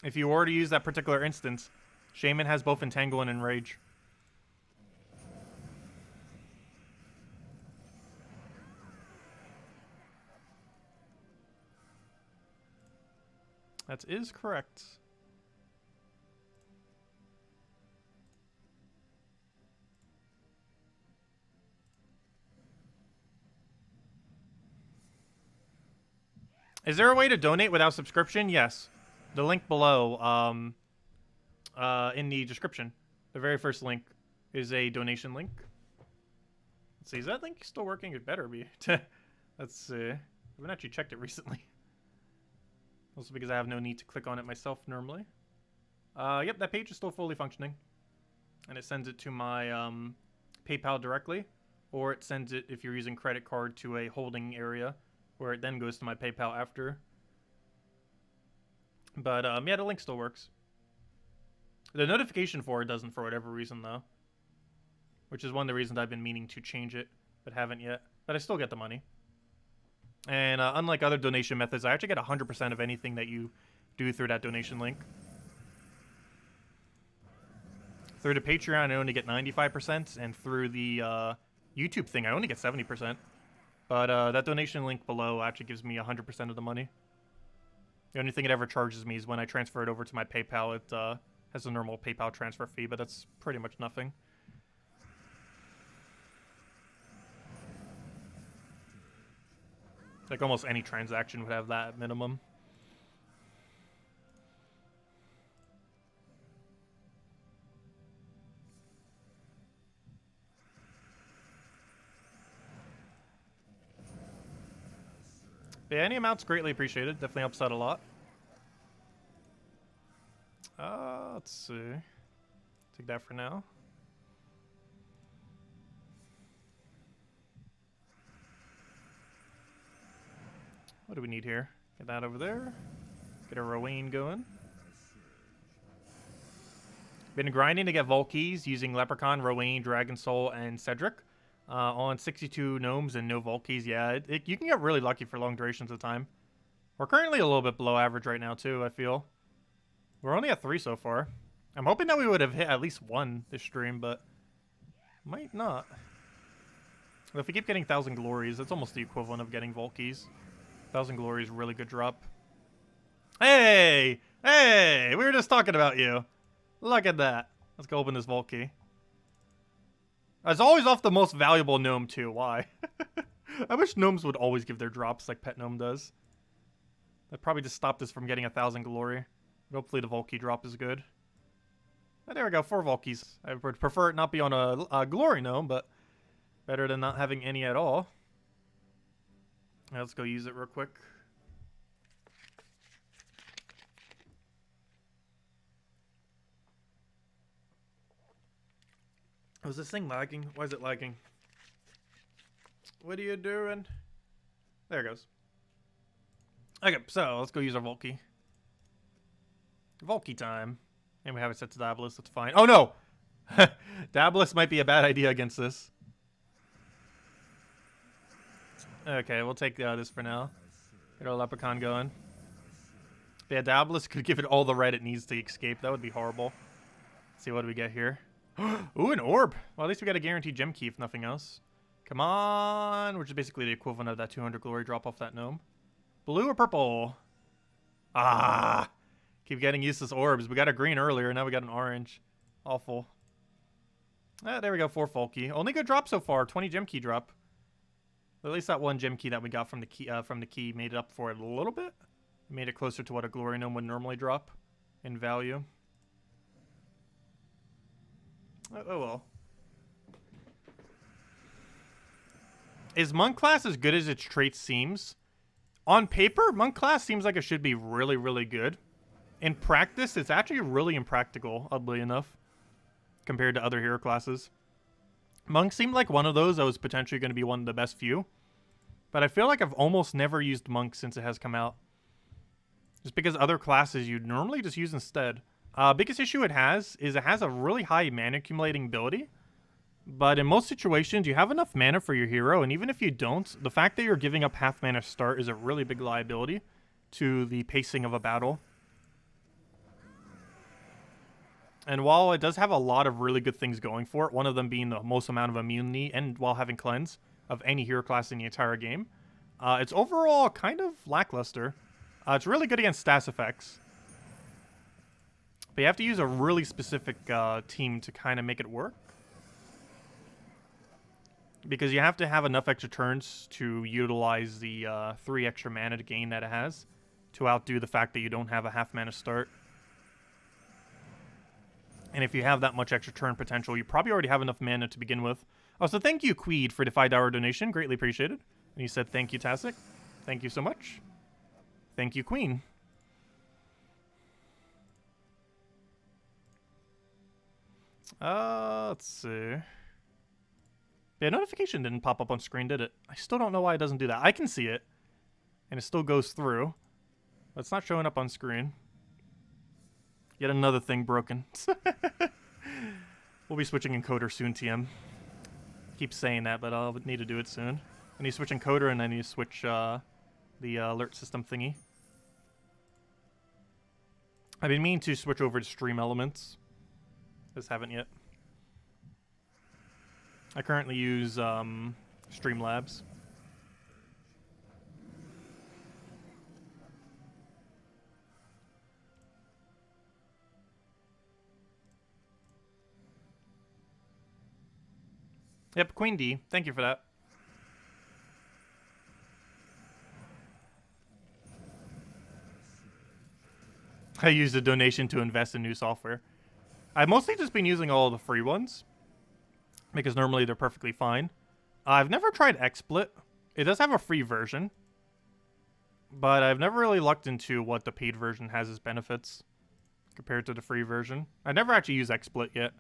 If you were to use that particular instance, Shaman has both Entangle and Enrage. That is correct. Is there a way to donate without subscription? Yes. The link below, in the description, the very first link is a donation link. Let's see, is that link still working? It better be. Let's see. I haven't actually checked it recently. Also because I have no need to click on it myself normally. Yep, that page is still fully functioning. And it sends it to my PayPal directly. Or it sends it, if you're using credit card, to a holding area, where it then goes to my PayPal after. But, yeah, the link still works. The notification for it doesn't for whatever reason, though. Which is one of the reasons I've been meaning to change it, but haven't yet. But I still get the money. And unlike other donation methods, I actually get 100% of anything that you do through that donation link. Through the Patreon, I only get 95%, and through the YouTube thing, I only get 70%. But that donation link below actually gives me 100% of the money. The only thing it ever charges me is when I transfer it over to my PayPal. It has a normal PayPal transfer fee, but that's pretty much nothing. Like almost any transaction would have that at minimum. Yeah, any amount's greatly appreciated. Definitely helps out a lot. Let's see. Take that for now. What do we need here? Get that over there. Get a Rowan going. Been grinding to get Vault Keys using Leprechaun, Rowan, Dragon Soul, and Cedric. On 62 gnomes and no Vault Keys. Yeah, you can get really lucky for long durations of time. We're currently a little bit below average right now, too, I feel. We're only at 3 so far. I'm hoping that we would have hit at least 1 this stream, but might not. If we keep getting 1,000 Glories, that's almost the equivalent of getting Vault Keys. 1,000 Glories, really good drop. Hey! Hey, we were just talking about you. Look at that. Let's go open this vault key. It's always off the most valuable gnome too. Why? I wish gnomes would always give their drops like Pet Gnome does. That probably just stopped us from getting 1,000 glory. But hopefully the vault key drop is good. Oh, there we go, 4 vault keys. I would prefer it not be on a glory gnome, but better than not having any at all. Now let's go use it real quick. Was this thing lagging? Why is it lagging? What are you doing? There it goes. Okay, so let's go use our vault key. Vault key time. And we have it set to Diabolist, that's fine. Oh no! Diabolist might be a bad idea against this. Okay, we'll take this for now. Get our leprechaun going. But yeah, Diabolist could give it all the red it needs to escape. That would be horrible. Let's see what do we get here. Ooh, an orb. Well, at least we got a guaranteed gem key, if nothing else. Come on. Which is basically the equivalent of that 200 glory drop off that gnome. Blue or purple? Ah. Keep getting useless orbs. We got a green earlier. Now we got an orange. Awful. Ah, there we go. 4 full key. Only good drop so far. 20 gem key drop. At least that one gem key that we got from the key made it up for it a little bit. It made it closer to what a glory gnome would normally drop in value. Oh well. Is monk class as good as its trait seems? On paper, monk class seems like it should be really, really good. In practice, it's actually really impractical, oddly enough, compared to other hero classes. Monk seemed like one of those that was potentially going to be one of the best few. But I feel like I've almost never used monk since it has come out. Just because other classes you'd normally just use instead. Biggest issue it has is it has a really high mana accumulating ability. But in most situations, you have enough mana for your hero, and even if you don't, the fact that you're giving up half mana start is a really big liability to the pacing of a battle. And while it does have a lot of really good things going for it, one of them being the most amount of immunity and while having cleanse of any hero class in the entire game, it's overall kind of lackluster. It's really good against stats effects. But you have to use a really specific team to kind of make it work. Because you have to have enough extra turns to utilize the 3 extra mana to gain that it has to outdo the fact that you don't have a half mana start. And if you have that much extra turn potential, you probably already have enough mana to begin with. Oh, so thank you, Queed, for the $5 donation. Greatly appreciated. And you said thank you, Tacet. Thank you so much. Thank you, Queen. Let's see. Yeah, notification didn't pop up on screen, did it? I still don't know why it doesn't do that. I can see it, and it still goes through, but it's not showing up on screen. Yet another thing broken. We'll be switching encoder soon, TM. Keep saying that, but I'll need to do it soon. I need to switch encoder, and I need to switch the alert system thingy. I've been meaning to switch over to stream elements. Just haven't yet. I currently use Streamlabs. Yep, Queen D. Thank you for that. I used a donation to invest in new software. I've mostly just been using all of the free ones, because normally they're perfectly fine. I've never tried XSplit. It does have a free version, but I've never really looked into what the paid version has as benefits compared to the free version. I never actually used XSplit yet.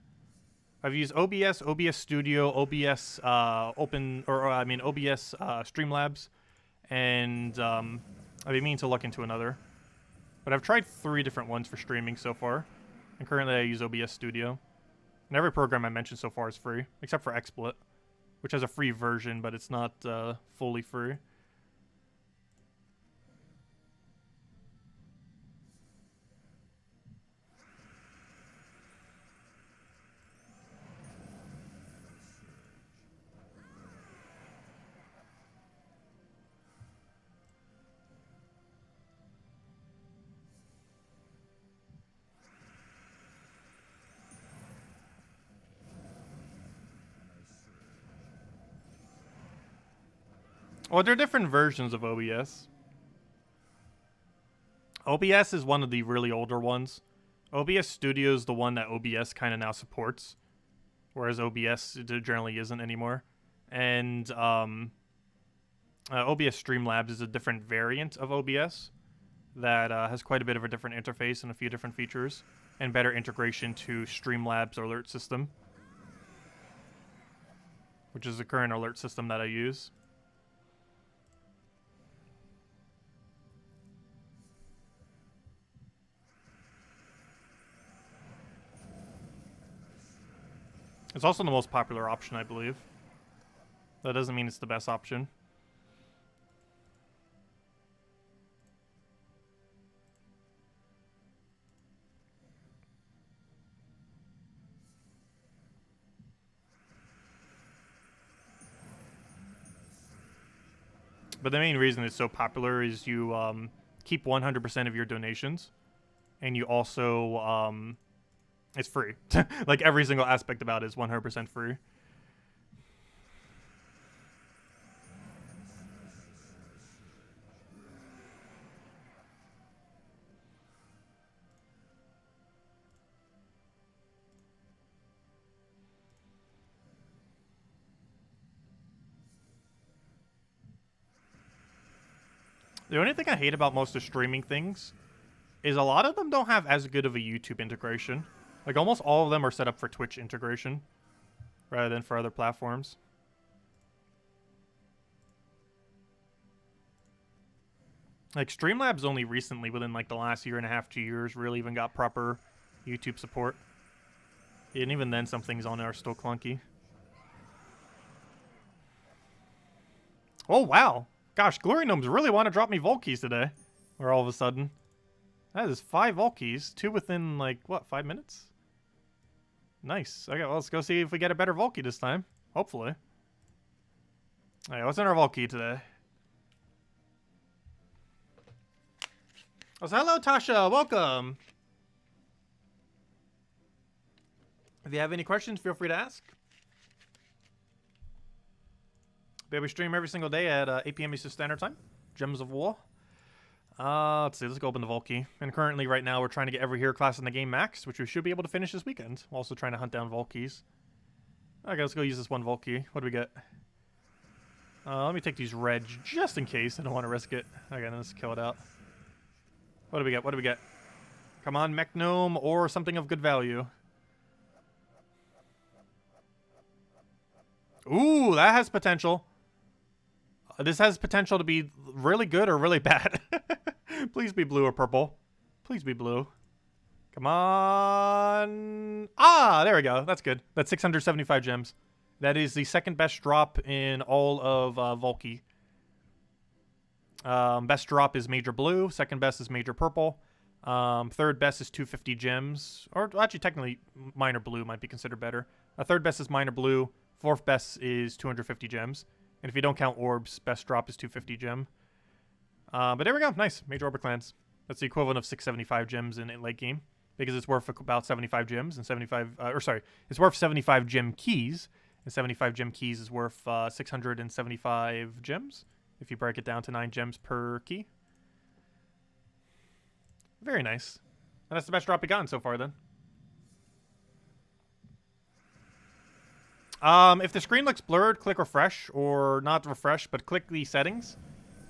I've used OBS, OBS Studio, OBS OBS Streamlabs, and I've been meaning to look into another. But I've tried 3 different ones for streaming so far, and currently I use OBS Studio. And every program I mentioned so far is free, except for XSplit, which has a free version, but it's not fully free. Well, there are different versions of OBS. OBS is one of the really older ones. OBS Studio is the one that OBS kind of now supports, whereas OBS generally isn't anymore. And OBS Streamlabs is a different variant of OBS that has quite a bit of a different interface and a few different features, and better integration to Streamlabs alert system, which is the current alert system that I use. It's also the most popular option, I believe. That doesn't mean it's the best option. But the main reason it's so popular is you keep 100% of your donations, and you also it's free. Like every single aspect about it is 100% free. The only thing I hate about most of streaming things is a lot of them don't have as good of a YouTube integration. Like, almost all of them are set up for Twitch integration rather than for other platforms. Like, Streamlabs only recently, within, like, the last year and a half, 2 years, really even got proper YouTube support. And even then, some things on it are still clunky. Oh, wow. Gosh, Glory Gnomes really want to drop me Vault Keys today. Or all of a sudden. That is 5 Vault Keys. 2 within, like, what, 5 minutes? Nice. Okay, well, let's go see if we get a better Vault Key this time. Hopefully. Alright, what's in our Vault Key today? Oh, so hello, Tasha. Welcome. If you have any questions, feel free to ask. We stream every single day at 8 p.m. Eastern Standard Time. Gems of War. Let's see. Let's go open the Vault Key. And currently, right now, we're trying to get every hero class in the game max, which we should be able to finish this weekend. We're also trying to hunt down Vault Keys. Okay, let's go use this one Vault Key. What do we get? Let me take these reg just in case. I don't want to risk it. Okay, let's kill it out. What do we get? What do we get? Come on, Mech Gnome or something of good value. Ooh, that has potential. This has potential to be really good or really bad. Please be blue or purple. Please be blue. Come on. Ah, there we go. That's good. That's 675 gems. That is the second best drop in all of Volky. Best drop is major blue. Second best is major purple. Third best is 250 gems. Or actually, technically, minor blue might be considered better. Third best is minor blue. Fourth best is 250 gems. And if you don't count orbs, best drop is 250 gem. But there we go. Nice. Major Orbit Clans. That's the equivalent of 675 gems in late game. Because it's worth about 75 gems and 75... it's worth 75 gem keys. And 75 gem keys is worth 675 gems. If you break it down to 9 gems per key. Very nice. And that's the best drop we gotten so far then. If the screen looks blurred, click refresh, or not refresh, but click the settings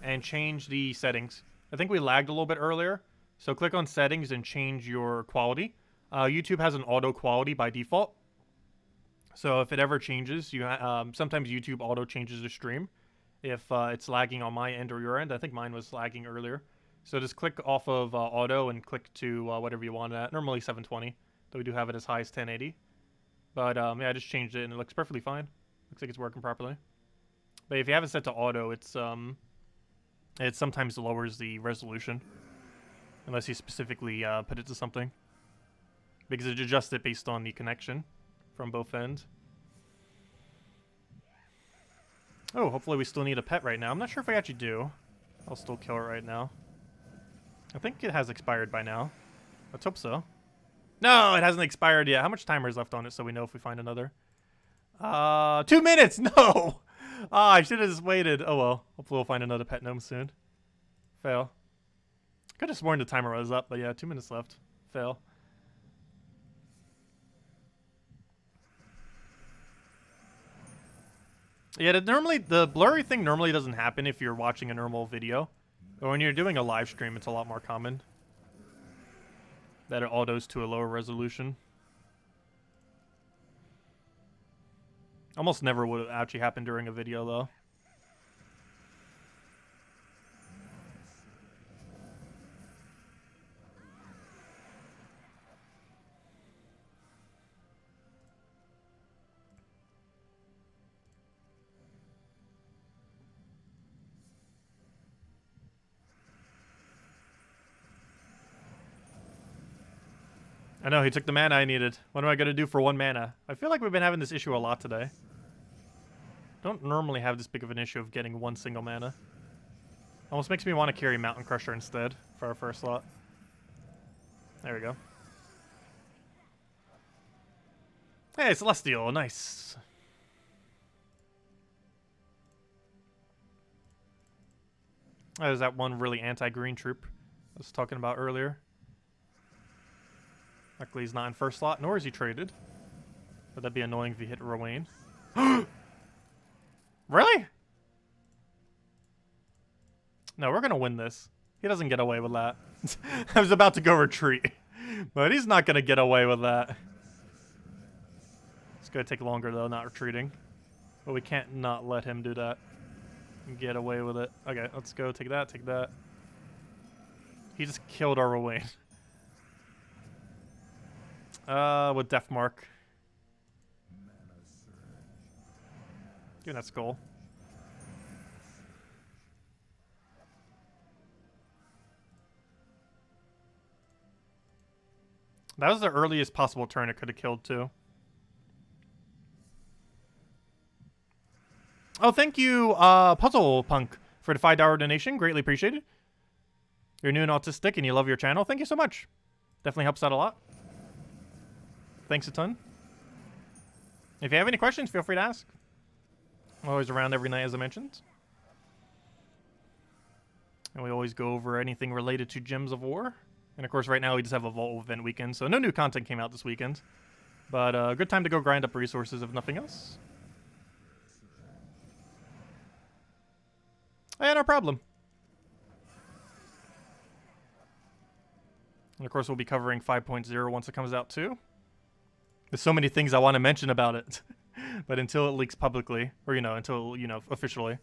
and change the settings. I think we lagged a little bit earlier, so click on settings and change your quality. YouTube has an auto quality by default, so if it ever changes, you sometimes YouTube auto changes the stream if it's lagging on my end or your end. I think mine was lagging earlier, so just click off of auto and click to whatever you want at. Normally 720, though we do have it as high as 1080. But, yeah, I just changed it, and it looks perfectly fine. Looks like it's working properly. But if you have it set to auto, it sometimes lowers the resolution. Unless you specifically put it to something. Because it adjusts it based on the connection from both ends. Oh, hopefully we still need a pet right now. I'm not sure if I actually do. I'll still kill it right now. I think it has expired by now. Let's hope so. No, it hasn't expired yet. How much timer is left on it so we know if we find another? 2 minutes! No! I should have just waited. Oh well. Hopefully we'll find another pet gnome soon. Fail. Could have sworn the timer was up, but yeah, 2 minutes left. Fail. Yeah, the blurry thing normally doesn't happen if you're watching a normal video. But when you're doing a live stream, it's a lot more common that it autos to a lower resolution. Almost never would actually happen during a video, though. I know, he took the mana I needed. What am I going to do for 1 mana? I feel like we've been having this issue a lot today. Don't normally have this big of an issue of getting 1 single mana. Almost makes me want to carry Mountain Crusher instead for our first slot. There we go. Hey, Celestial, nice. There's that one really anti-green troop I was talking about earlier. Luckily he's not in first slot, nor is he traded. But that'd be annoying if he hit Rowan. Really? No, we're gonna win this. He doesn't get away with that. I was about to go retreat. But he's not gonna get away with that. It's gonna take longer though, not retreating. But we can't not let him do that. And get away with it. Okay, let's go. Take that, take that. He just killed our Rowan. With Death Mark. Give me that skull. That was the earliest possible turn it could have killed, too. Oh, thank you, Puzzle Punk, for the $5 donation. Greatly appreciated. You're new and autistic and you love your channel. Thank you so much. Definitely helps out a lot. Thanks a ton. If you have any questions, feel free to ask. I'm always around every night, as I mentioned. And we always go over anything related to Gems of War. And of course, right now we just have a Vault event weekend, so no new content came out this weekend. But a good time to go grind up resources, if nothing else. Yeah, no problem. And of course, we'll be covering 5.0 once it comes out, too. There's so many things I want to mention about it. But until it leaks publicly, or, until, officially,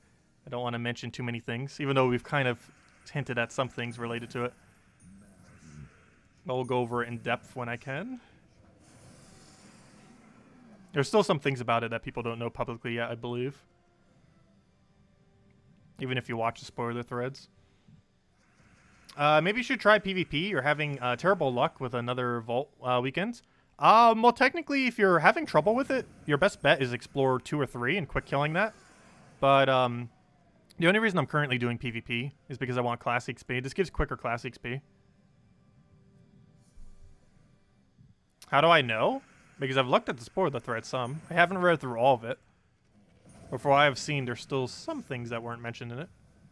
I don't want to mention too many things, even though we've kind of hinted at some things related to it. But we'll go over it in depth when I can. There's still some things about it that people don't know publicly yet, I believe. Even if you watch the spoiler threads. Maybe you should try PvP. You're having terrible luck with another Vault weekend. Well, technically, if you're having trouble with it, your best bet is explore 2 or 3 and quick killing that. But the only reason I'm currently doing PvP is because I want class XP. This gives quicker class XP. How do I know? Because I've looked at the spoiler thread some. I haven't read through all of it. But for what I've seen, there's still some things that weren't mentioned in it.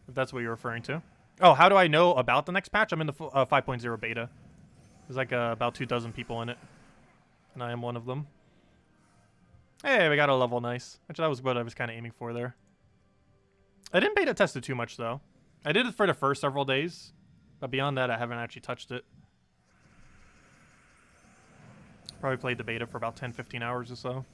If that's what you're referring to. Oh, how do I know about the next patch? I'm in the 5.0 beta. There's like about 24 people in it. And I am one of them. Hey, we got a level, nice. Actually, that was what I was kind of aiming for there. I didn't beta test it too much, though. I did it for the first several days. But beyond that, I haven't actually touched it. Probably played the beta for about 10-15 hours or so.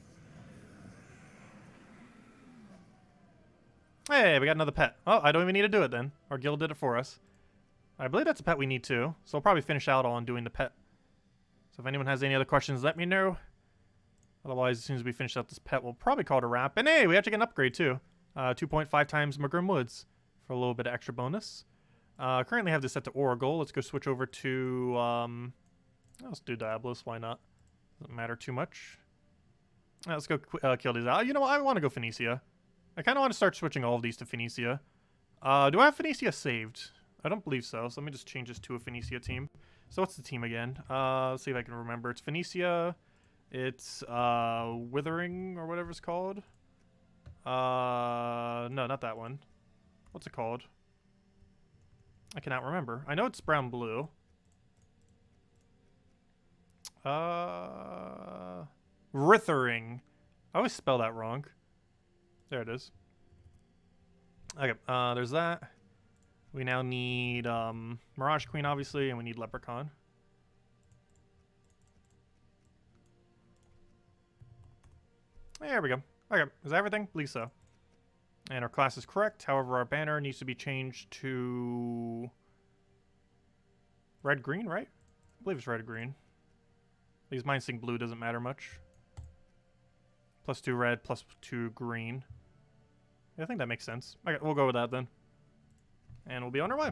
Hey, we got another pet. Oh, I don't even need to do it then. Our guild did it for us. I believe that's a pet we need too. So we'll probably finish out on doing the pet. So if anyone has any other questions, let me know. Otherwise, as soon as we finish out this pet, we'll probably call it a wrap. And hey, we actually get an upgrade too. 2.5 times Magrim Woods for a little bit of extra bonus. Currently have this set to Oracle. Let's go switch over to... let's do Diabolist. Why not? Doesn't matter too much. Let's go kill these out. You know what? I want to go Phoenicia. I kind of want to start switching all of these to Phoenicia. Do I have Phoenicia saved? I don't believe so. So let me just change this to a Phoenicia team. So what's the team again? Let's see if I can remember. It's Phoenicia. It's Withering or whatever it's called. No, not that one. What's it called? I cannot remember. I know it's brown-blue. Rithering. I always spell that wrong. There it is. Okay, there's that. We now need Mirage Queen, obviously, and we need Leprechaun. There we go. Okay, is that everything? Believe so. And our class is correct. However, our banner needs to be changed to red-green, right? I believe it's red-green. These mine sync blue doesn't matter much. +2 red, +2 green. Yeah, I think that makes sense. Okay, we'll go with that then. And we'll be on our way.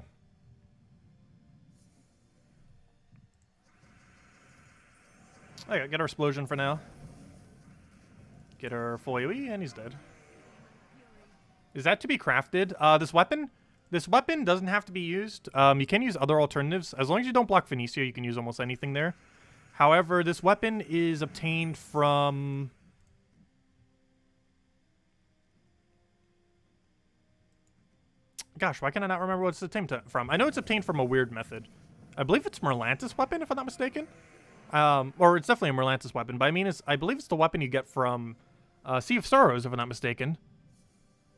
Okay, get our explosion for now. Get our full AoE, and he's dead. Is that to be crafted? This weapon doesn't have to be used. You can use other alternatives. As long as you don't block Phoenicia, you can use almost anything there. However, this weapon is obtained from... Gosh, why can I not remember what it's obtained from? I know it's obtained from a weird method. I believe it's Merlantis weapon, if I'm not mistaken. Or it's definitely a Merlantis weapon, but I believe it's the weapon you get from Sea of Sorrows, if I'm not mistaken.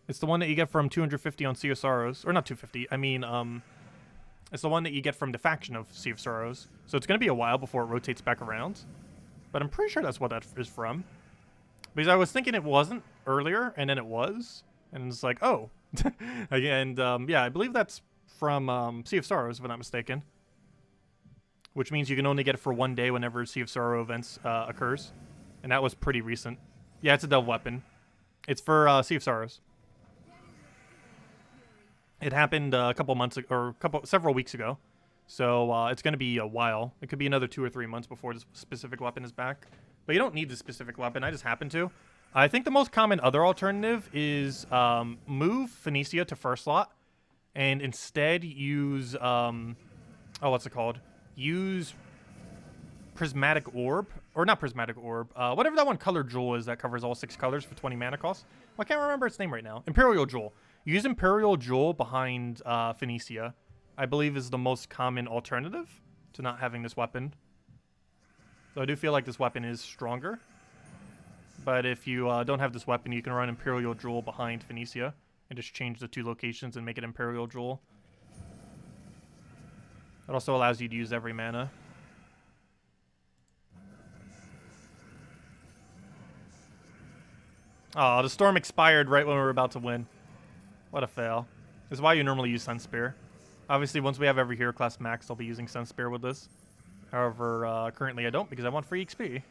It's the one that you get from 250 on Sea of Sorrows. Or not 250, I mean, it's the one that you get from the faction of Sea of Sorrows. So it's going to be a while before it rotates back around. But I'm pretty sure that's what that is from. Because I was thinking it wasn't earlier, and then it was. And it's like, oh. And, yeah, I believe that's from Sea of Sorrows, if I'm not mistaken. Which means you can only get it for 1 day whenever Sea of Sorrow events occurs. And that was pretty recent. Yeah, it's a delve weapon. It's for Sea of Sorrows. It happened a couple months ago, or several weeks ago. So it's going to be a while. It could be another 2 or 3 months before this specific weapon is back. But you don't need this specific weapon. I just happen to. I think the most common other alternative is move Phoenicia to first slot. And instead use... what's it called? Use Prismatic Orb. Or not Prismatic Orb. Whatever that one colored jewel is that covers all 6 colors for 20 mana cost. Well, I can't remember its name right now. Imperial Jewel. Use Imperial Jewel behind Phoenicia. I believe is the most common alternative to not having this weapon. So I do feel like this weapon is stronger. But if you don't have this weapon, you can run Imperial Jewel behind Phoenicia. And just change the 2 locations and make it Imperial Jewel. It also allows you to use every mana. Oh, the storm expired right when we were about to win. What a fail. This is why you normally use Sunspear. Obviously, once we have every hero class max, I'll be using Sunspear with this. However, currently I don't because I want free XP.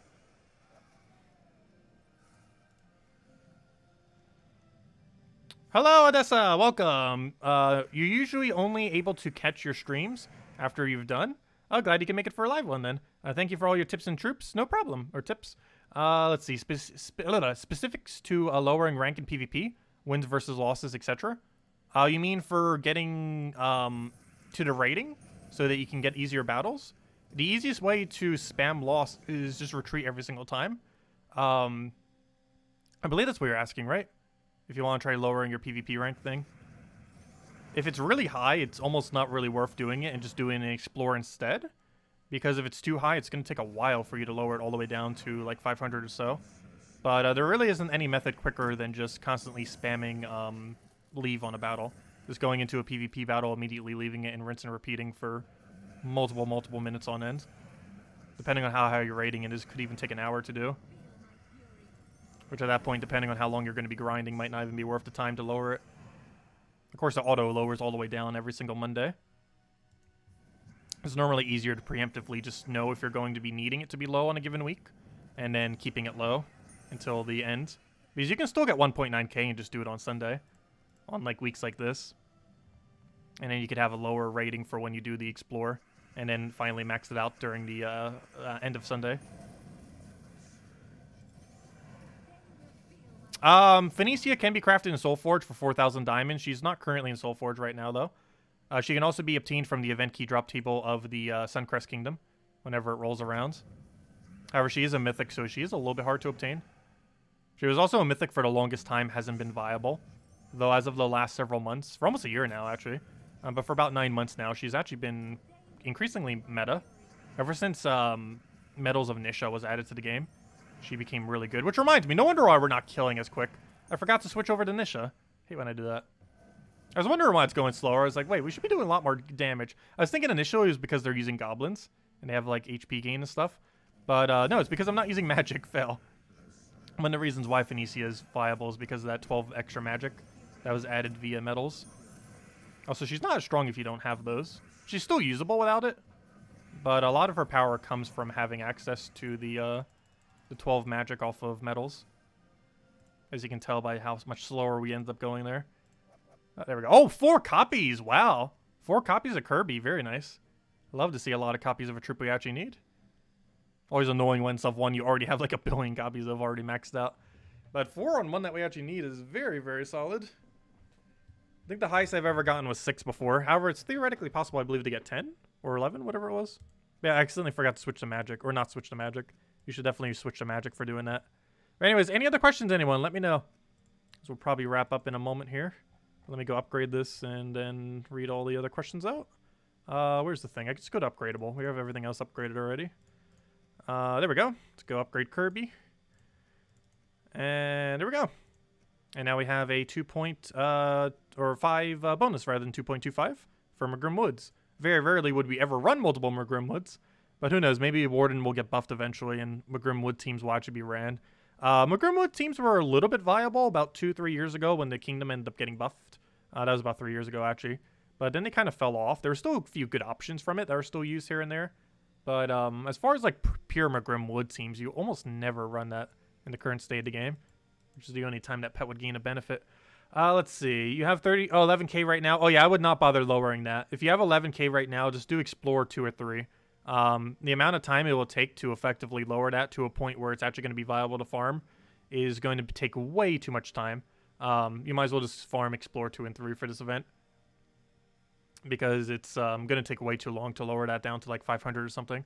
Hello, Odessa! Welcome! You're usually only able to catch your streams after you've done. Oh, glad you can make it for a live one then. Thank you for all your tips and troops. No problem. Or tips. Let's see. Specifics to lowering rank in PvP, wins versus losses, etc. You mean for getting to the rating so that you can get easier battles? The easiest way to spam loss is just retreat every single time. I believe that's what you're asking, right? If you want to try lowering your PvP rank thing. If it's really high, it's almost not really worth doing it and just doing an Explore instead. Because if it's too high, it's going to take a while for you to lower it all the way down to like 500 or so. But there really isn't any method quicker than just constantly spamming leave on a battle. Just going into a PvP battle, immediately leaving it, and rinse and repeating for multiple minutes on end. Depending on how high you're rating it, could even take an hour to do. Which at that point, depending on how long you're going to be grinding, might not even be worth the time to lower it. Of course, the auto lowers all the way down every single Monday. It's normally easier to preemptively just know if you're going to be needing it to be low on a given week, and then keeping it low until the end. Because you can still get 1.9k and just do it on Sunday, on like weeks like this. And then you could have a lower rating for when you do the Explore, and then finally max it out during the end of Sunday. Phoenicia can be crafted in Soulforge for 4,000 diamonds. She's not currently in Soulforge right now, though. She can also be obtained from the event key drop table of the Suncrest Kingdom whenever it rolls around. However, she is a mythic, so she is a little bit hard to obtain. She was also a mythic for the longest time, hasn't been viable. Though as of the last several months, for almost a year now actually, but for about 9 months now, she's actually been increasingly meta. Ever since Medals of Nisha was added to the game, she became really good. Which reminds me, no wonder why we're not killing as quick. I forgot to switch over to Nisha. Hate when I do that. I was wondering why it's going slower. I was like, wait, we should be doing a lot more damage. I was thinking initially it was because they're using goblins and they have like HP gain and stuff. But no, it's because I'm not using magic. Fail. One of the reasons why Phoenicia is viable is because of that 12 extra magic that was added via medals. Also, she's not as strong if you don't have those. She's still usable without it, but a lot of her power comes from having access to the 12 magic off of medals. As you can tell by how much slower we end up going there. There we go. Oh, 4 copies. Wow. 4 copies of Kirby. Very nice. Love to see a lot of copies of a troop we actually need. Always annoying when stuff one you already have like a billion copies of already maxed out. But 4 on one that we actually need is very, very solid. I think the highest I've ever gotten was 6 before. However, it's theoretically possible, I believe, to get 10 or 11, whatever it was. Yeah, I accidentally forgot to switch to magic. Or not switch to magic. You should definitely switch to magic for doing that. But anyways, any other questions, anyone? Let me know. So we'll probably wrap up in a moment here. Let me go upgrade this and then read all the other questions out. Where's the thing? I can just go to upgradable. We have everything else upgraded already. There we go. Let's go upgrade Kirby. And there we go. And now we have a 2.5 bonus rather than 2.25 for McGrim Woods. Very rarely would we ever run multiple McGrim Woods. But who knows? Maybe Warden will get buffed eventually and McGrim Wood teams will actually be ran. McGrim Wood teams were a little bit viable about 2-3 years ago when the Kingdom ended up getting buffed. That was about 3 years ago, actually. But then they kind of fell off. There were still a few good options from it that are still used here and there. But as far as like pure McGrim Wood teams, you almost never run that in the current state of the game, which is the only time that pet would gain a benefit. Let's see. You have 11k right now. Oh, yeah, I would not bother lowering that. If you have 11k right now, just do Explore 2 or 3. The amount of time it will take to effectively lower that to a point where it's actually going to be viable to farm is going to take way too much time. You might as well just farm Explore 2 and 3 for this event, because it's going to take way too long to lower that down to like 500 or something.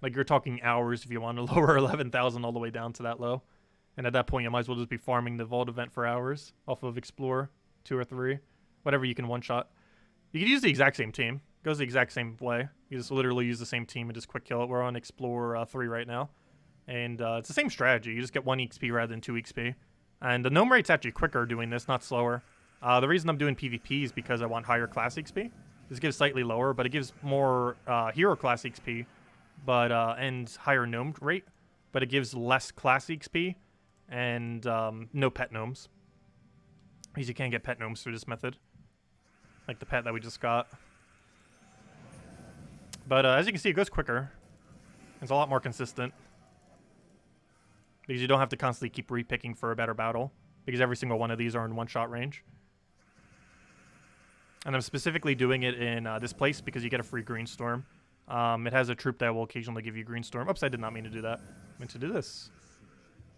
Like, you're talking hours if you want to lower 11,000 all the way down to that low. And at that point, you might as well just be farming the Vault event for hours off of Explore 2 or 3. Whatever you can one-shot. You could use the exact same team. It goes the exact same way. You just literally use the same team and just quick kill it. We're on Explore 3 right now. And it's the same strategy. You just get 1 XP rather than 2 XP. And the gnome rate's actually quicker doing this, not slower. The reason I'm doing PvP is because I want higher class XP. This gives slightly lower, but it gives more hero class XP, but and higher gnome rate, but it gives less class XP and no pet gnomes. Because you can't get pet gnomes through this method, like the pet that we just got. But as you can see, it goes quicker. It's a lot more consistent because you don't have to constantly keep repicking for a better battle, because every single one of these are in one-shot range. And I'm specifically doing it in this place because you get a free green storm. It has a troop that will occasionally give you green storm. Oops, I did not mean to do that. I meant to do this.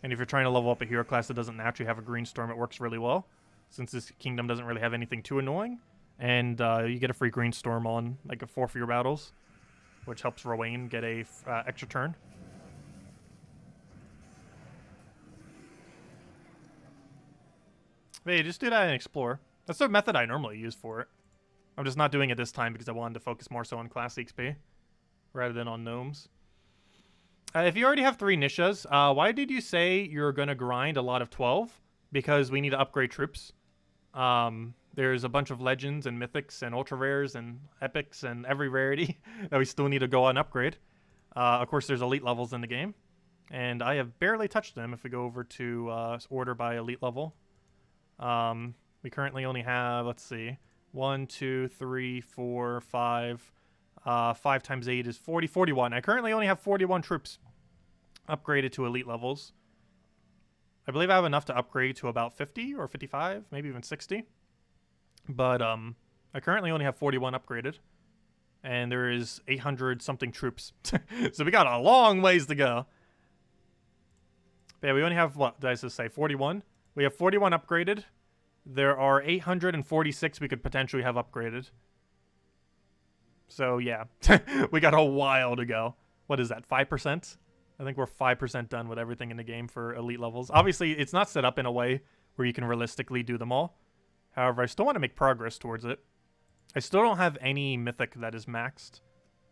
And if you're trying to level up a hero class that doesn't naturally have a green storm, it works really well, since this kingdom doesn't really have anything too annoying. And you get a free green storm on like 4 for your battles, which helps Rowan get a extra turn. But yeah, just do that and explore. That's the method I normally use for it. I'm just not doing it this time because I wanted to focus more so on class XP rather than on gnomes. If you already have 3 Nishas, why did you say you're going to grind a lot of 12? Because we need to upgrade troops. There's a bunch of legends and mythics and ultra rares and epics and every rarity that we still need to go on upgrade. Of course, there's elite levels in the game, and I have barely touched them. If we go over to order by elite level, we currently only have, let's see, 1, 2, 3, 4, 5. 5 times 8 is 40, 41. I currently only have 41 troops upgraded to elite levels. I believe I have enough to upgrade to about 50 or 55, maybe even 60. But I currently only have 41 upgraded, and there is 800 something troops. So we got a long ways to go. But yeah, we only have, what did I just say, 41? We have 41 upgraded. There are 846 we could potentially have upgraded. So yeah, we got a while to go. What is that, 5%? I think we're 5% done with everything in the game for elite levels. Obviously, it's not set up in a way where you can realistically do them all. However, I still want to make progress towards it. I still don't have any mythic that is maxed.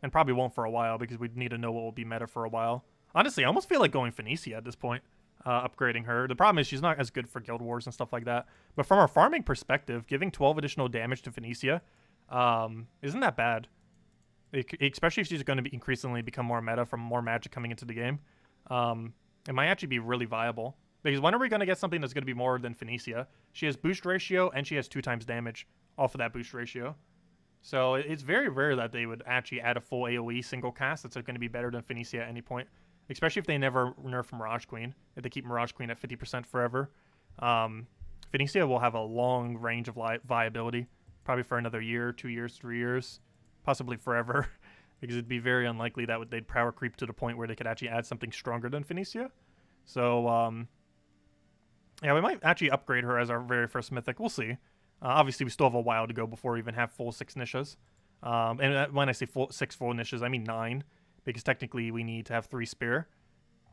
And probably won't for a while because we need to know what will be meta for a while. Honestly, I almost feel like going Phoenicia at this point. Upgrading her. The problem is she's not as good for Guild Wars and stuff like that. But from a farming perspective, giving 12 additional damage to Phoenicia isn't that bad. Especially if she's going to be increasingly become more meta from more magic coming into the game. It might actually be really viable. Because when are we going to get something that's going to be more than Phoenicia? She has boost ratio and she has 2 times damage off of that boost ratio. So it's very rare that they would actually add a full AoE single cast that's going to be better than Phoenicia at any point. Especially if they never nerf Mirage Queen. If they keep Mirage Queen at 50% forever. Phoenicia will have a long range of viability. Probably for another year, 2 years, 3 years. Possibly forever. Because it'd be very unlikely that they'd power creep to the point where they could actually add something stronger than Phoenicia. So, yeah, we might actually upgrade her as our very first mythic. We'll see. Obviously, we still have a while to go before we even have full 6 niches. And when I say 6 full niches, I mean 9. Because technically we need to have 3 spare.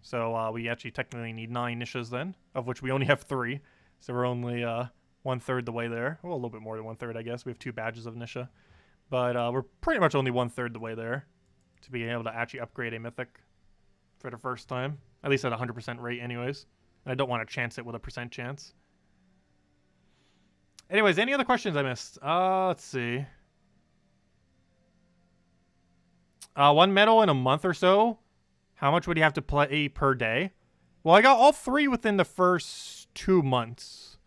So we actually technically need 9 niches then, of which we only have 3. So we're only 1/3 the way there. Well, a little bit more than 1/3, I guess. We have 2 badges of Nisha. But we're pretty much only 1/3 the way there to be able to actually upgrade a mythic for the first time. At least at 100% rate anyways. And I don't want to chance it with a percent chance. Anyways, any other questions I missed? Let's see. 1 medal in a month or so. How much would you have to play per day? Well, I got all 3 within the first 2 months.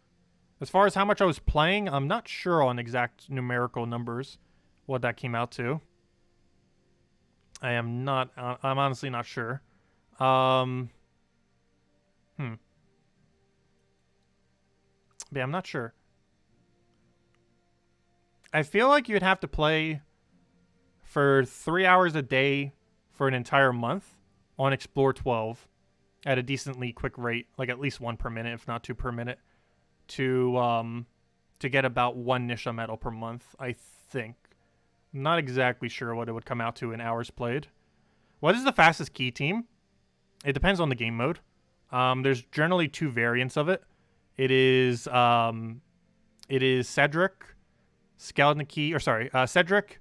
As far as how much I was playing, I'm not sure on exact numerical numbers what that came out to. I'm honestly not sure. Yeah, I'm not sure. I feel like you'd have to play for 3 hours a day for an entire month on Explore 12 at a decently quick rate, like at least 1 per minute, if not 2 per minute, to get about 1 Nisha medal per month, I think. I'm not exactly sure what it would come out to in hours played. What is the fastest key team? It depends on the game mode. There's generally 2 variants of it. It is Cedric, Skeleton Key, or sorry, Cedric,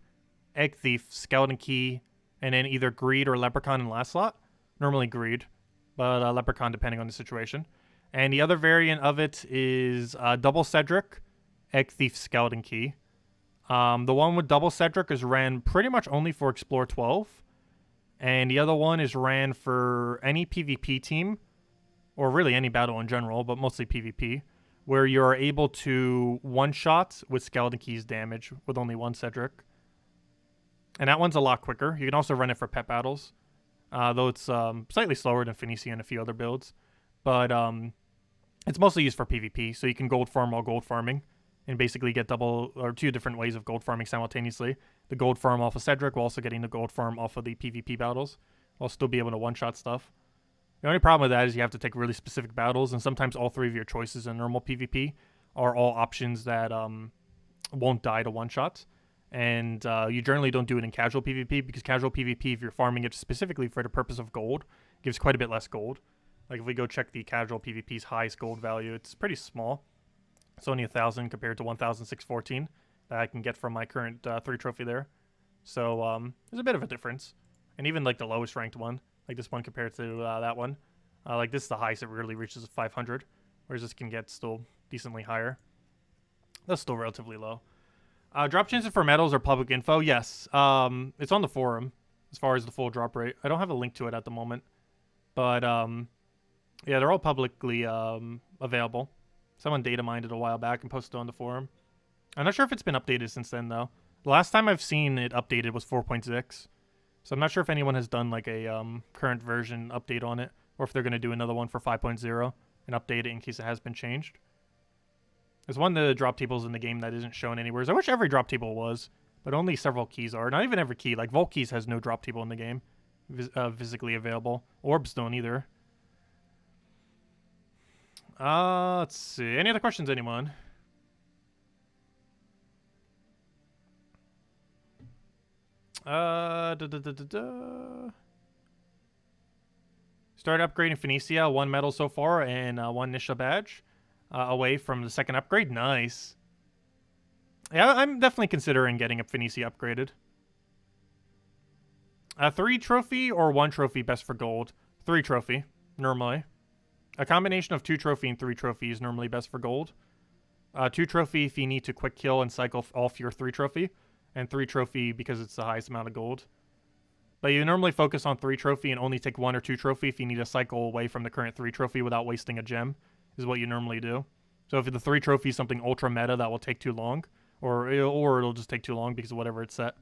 Egg Thief, Skeleton Key, and then either Greed or Leprechaun in last slot. Normally Greed, but Leprechaun depending on the situation. And the other variant of it is Double Cedric, Egg Thief, Skeleton Key. The one with Double Cedric is ran pretty much only for Explore 12. And the other one is ran for any PvP team, or really any battle in general, but mostly PvP, where you're able to one-shot with Skeleton Key's damage with only 1 Cedric. And that one's a lot quicker. You can also run it for pet battles, though it's slightly slower than Phoenicia and a few other builds. But it's mostly used for PvP, so you can gold farm while gold farming and basically get 2 different ways of gold farming simultaneously. The gold farm off of Cedric while also getting the gold farm off of the PvP battles, while still be able to one-shot stuff. The only problem with that is you have to take really specific battles, and sometimes all 3 of your choices in normal PvP are all options that won't die to one-shots. And you generally don't do it in casual PvP, because casual PvP, if you're farming it specifically for the purpose of gold, gives quite a bit less gold. Like if we go check the casual PvP's highest gold value, it's pretty small. It's only 1,000 compared to 1,614 that I can get from my current 3 trophy there. So there's a bit of a difference. And even like the lowest ranked one, like this one compared to that one, like this is the highest it really reaches 500, whereas this can get still decently higher. That's still relatively low. Drop chances for medals or public info? Yes. It's on the forum as far as the full drop rate. I don't have a link to it at the moment. But yeah, they're all publicly available. Someone data mined it a while back and posted it on the forum. I'm not sure if it's been updated since then, though. The last time I've seen it updated was 4.6. So I'm not sure if anyone has done like a current version update on it, or if they're going to do another one for 5.0 and update it in case it has been changed. There's one of the drop tables in the game that isn't shown anywhere. I wish every drop table was, but only several keys are. Not even every key. Like Vault Keys has no drop table in the game physically available. Orbs don't either. Let's see. Any other questions, anyone? Started upgrading Phoenicia, 1 medal so far, and 1 Nisha badge away from the second upgrade. Nice. Yeah, I'm definitely considering getting a Phoenicia upgraded. 3 trophy or 1 trophy best for gold? 3 trophy, normally. A combination of 2 trophy and 3 trophy is normally best for gold. 2 trophy if you need to quick kill and cycle off your 3 trophy. And 3 trophy because it's the highest amount of gold. But you normally focus on 3 trophy and only take 1 or 2 trophy if you need to cycle away from the current 3 trophy without wasting a gem, is what you normally do. So if the 3 trophy is something ultra meta that will take too long, or it'll just take too long because of whatever it's set,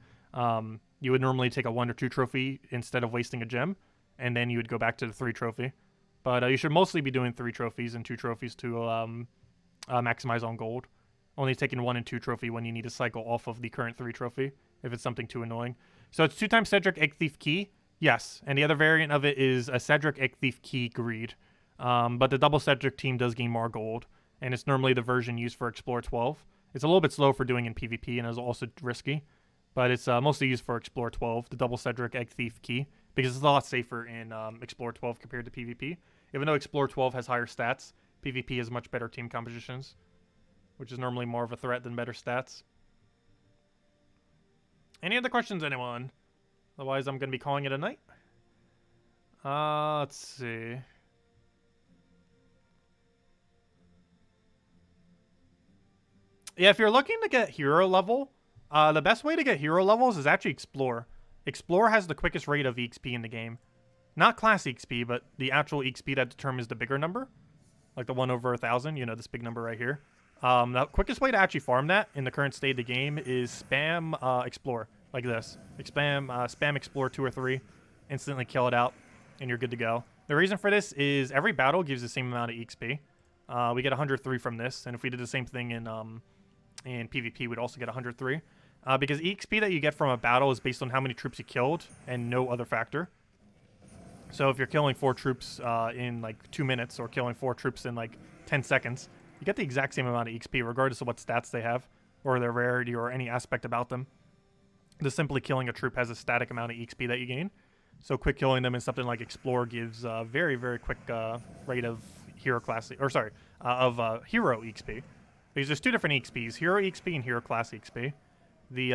you would normally take a 1 or 2 trophy instead of wasting a gem, and then you would go back to the 3 trophy. But you should mostly be doing 3 trophies and 2 trophies to maximize on gold. Only taking 1 and 2 trophy when you need to cycle off of the current 3 trophy, if it's something too annoying. So it's 2 times Cedric Egg Thief Key, yes, and the other variant of it is a Cedric Egg Thief Key Greed. But the double Cedric team does gain more gold, and it's normally the version used for Explore 12. It's a little bit slow for doing in PvP and is also risky, but it's mostly used for Explore 12, the double Cedric Egg Thief Key, because it's a lot safer in Explore 12 compared to PvP. Even though Explore 12 has higher stats, PvP has much better team compositions, which is normally more of a threat than better stats. Any other questions, anyone? Otherwise, I'm going to be calling it a night. Let's see. Yeah, if you're looking to get hero level, the best way to get hero levels is actually Explore. Explore has the quickest rate of EXP in the game. Not class EXP, but the actual EXP that determines the bigger number. Like the 1 over 1,000, you know, this big number right here. The quickest way to actually farm that in the current state of the game is spam Explore, like this. Spam Explore 2 or 3, instantly kill it out, and you're good to go. The reason for this is every battle gives the same amount of EXP. We get 103 from this, and if we did the same thing in PvP, we'd also get 103. Because EXP that you get from a battle is based on how many troops you killed, and no other factor. So if you're killing 4 troops in like 2 minutes, or killing 4 troops in like 10 seconds, you get the exact same amount of XP regardless of what stats they have, or their rarity, or any aspect about them. Just simply killing a troop has a static amount of XP that you gain. So quick killing them in something like Explore gives a very, very quick rate of hero class, or sorry, hero XP. Because there's 2 different EXPs, hero EXP and hero class EXP. The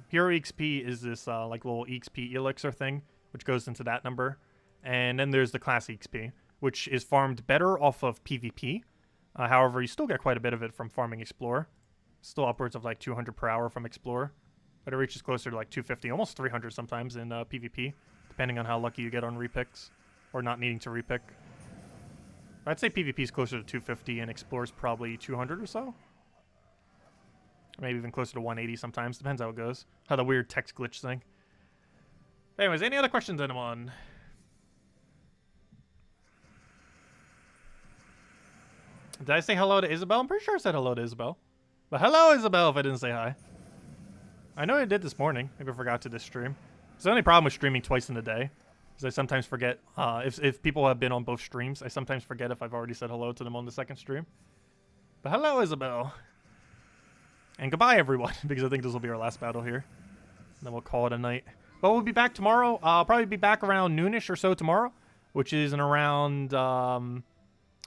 hero EXP is this like little EXP elixir thing, which goes into that number. And then there's the class EXP, which is farmed better off of PvP. However, you still get quite a bit of it from farming Explore. Still upwards of like 200 per hour from Explore. But it reaches closer to like 250, almost 300 sometimes in PvP, depending on how lucky you get on repicks, or not needing to repick. I'd say PvP is closer to 250 and Explore is probably 200 or so. Or maybe even closer to 180 sometimes, depends how it goes. How the weird text glitch thing. Anyways, any other questions, anyone? Did I say hello to Isabel? I'm pretty sure I said hello to Isabel. But hello, Isabel, if I didn't say hi. I know I did this morning. Maybe I forgot to this stream. It's the only problem with streaming twice in a day. Is I sometimes forget, if people have been on both streams, I sometimes forget if I've already said hello to them on the second stream. But hello, Isabel. And goodbye, everyone, because I think this will be our last battle here. And then we'll call it a night. But we'll be back tomorrow. I'll probably be back around noonish or so tomorrow, which is in around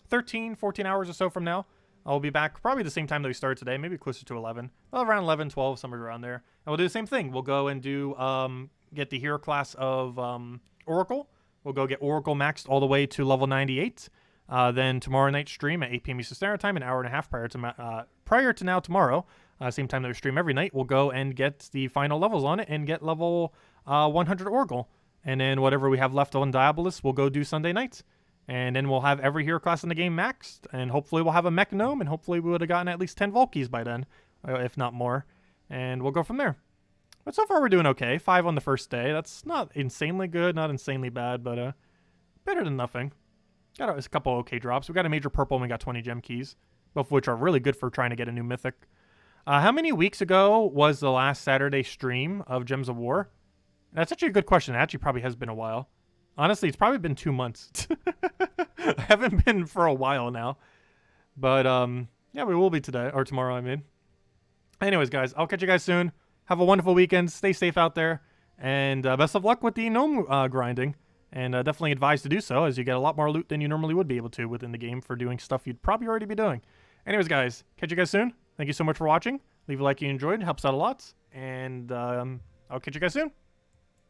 13, 14 hours or so from now. I'll be back probably the same time that we started today, maybe closer to 11. Well, around 11, 12, somewhere around there. And we'll do the same thing. We'll go and do get the hero class of Oracle. We'll go get Oracle maxed all the way to level 98. Then tomorrow night stream at 8 p.m. Eastern Standard Time, an hour and a half prior to now tomorrow. Same time that we stream every night, we'll go and get the final levels on it and get level 100 Oracle. And then whatever we have left on Diabolist, we'll go do Sunday night. And then we'll have every hero class in the game maxed. And hopefully we'll have a mech gnome. And hopefully we would have gotten at least 10 Volkies by then, if not more. And we'll go from there. But so far we're doing okay. 5 on the first day. That's not insanely good, not insanely bad, but better than nothing. Got a couple okay drops. We got a major purple and we got 20 gem keys, both of which are really good for trying to get a new mythic. How many weeks ago was the last Saturday stream of Gems of War? That's actually a good question. It actually probably has been a while. Honestly, it's probably been 2 months. I haven't been for a while now. But, yeah, we will be today. Or tomorrow, I mean. Anyways, guys, I'll catch you guys soon. Have a wonderful weekend. Stay safe out there. And best of luck with the gnome grinding. And definitely advise to do so, as you get a lot more loot than you normally would be able to within the game for doing stuff you'd probably already be doing. Anyways, guys, catch you guys soon. Thank you so much for watching. Leave a like if you enjoyed. It helps out a lot. And I'll catch you guys soon.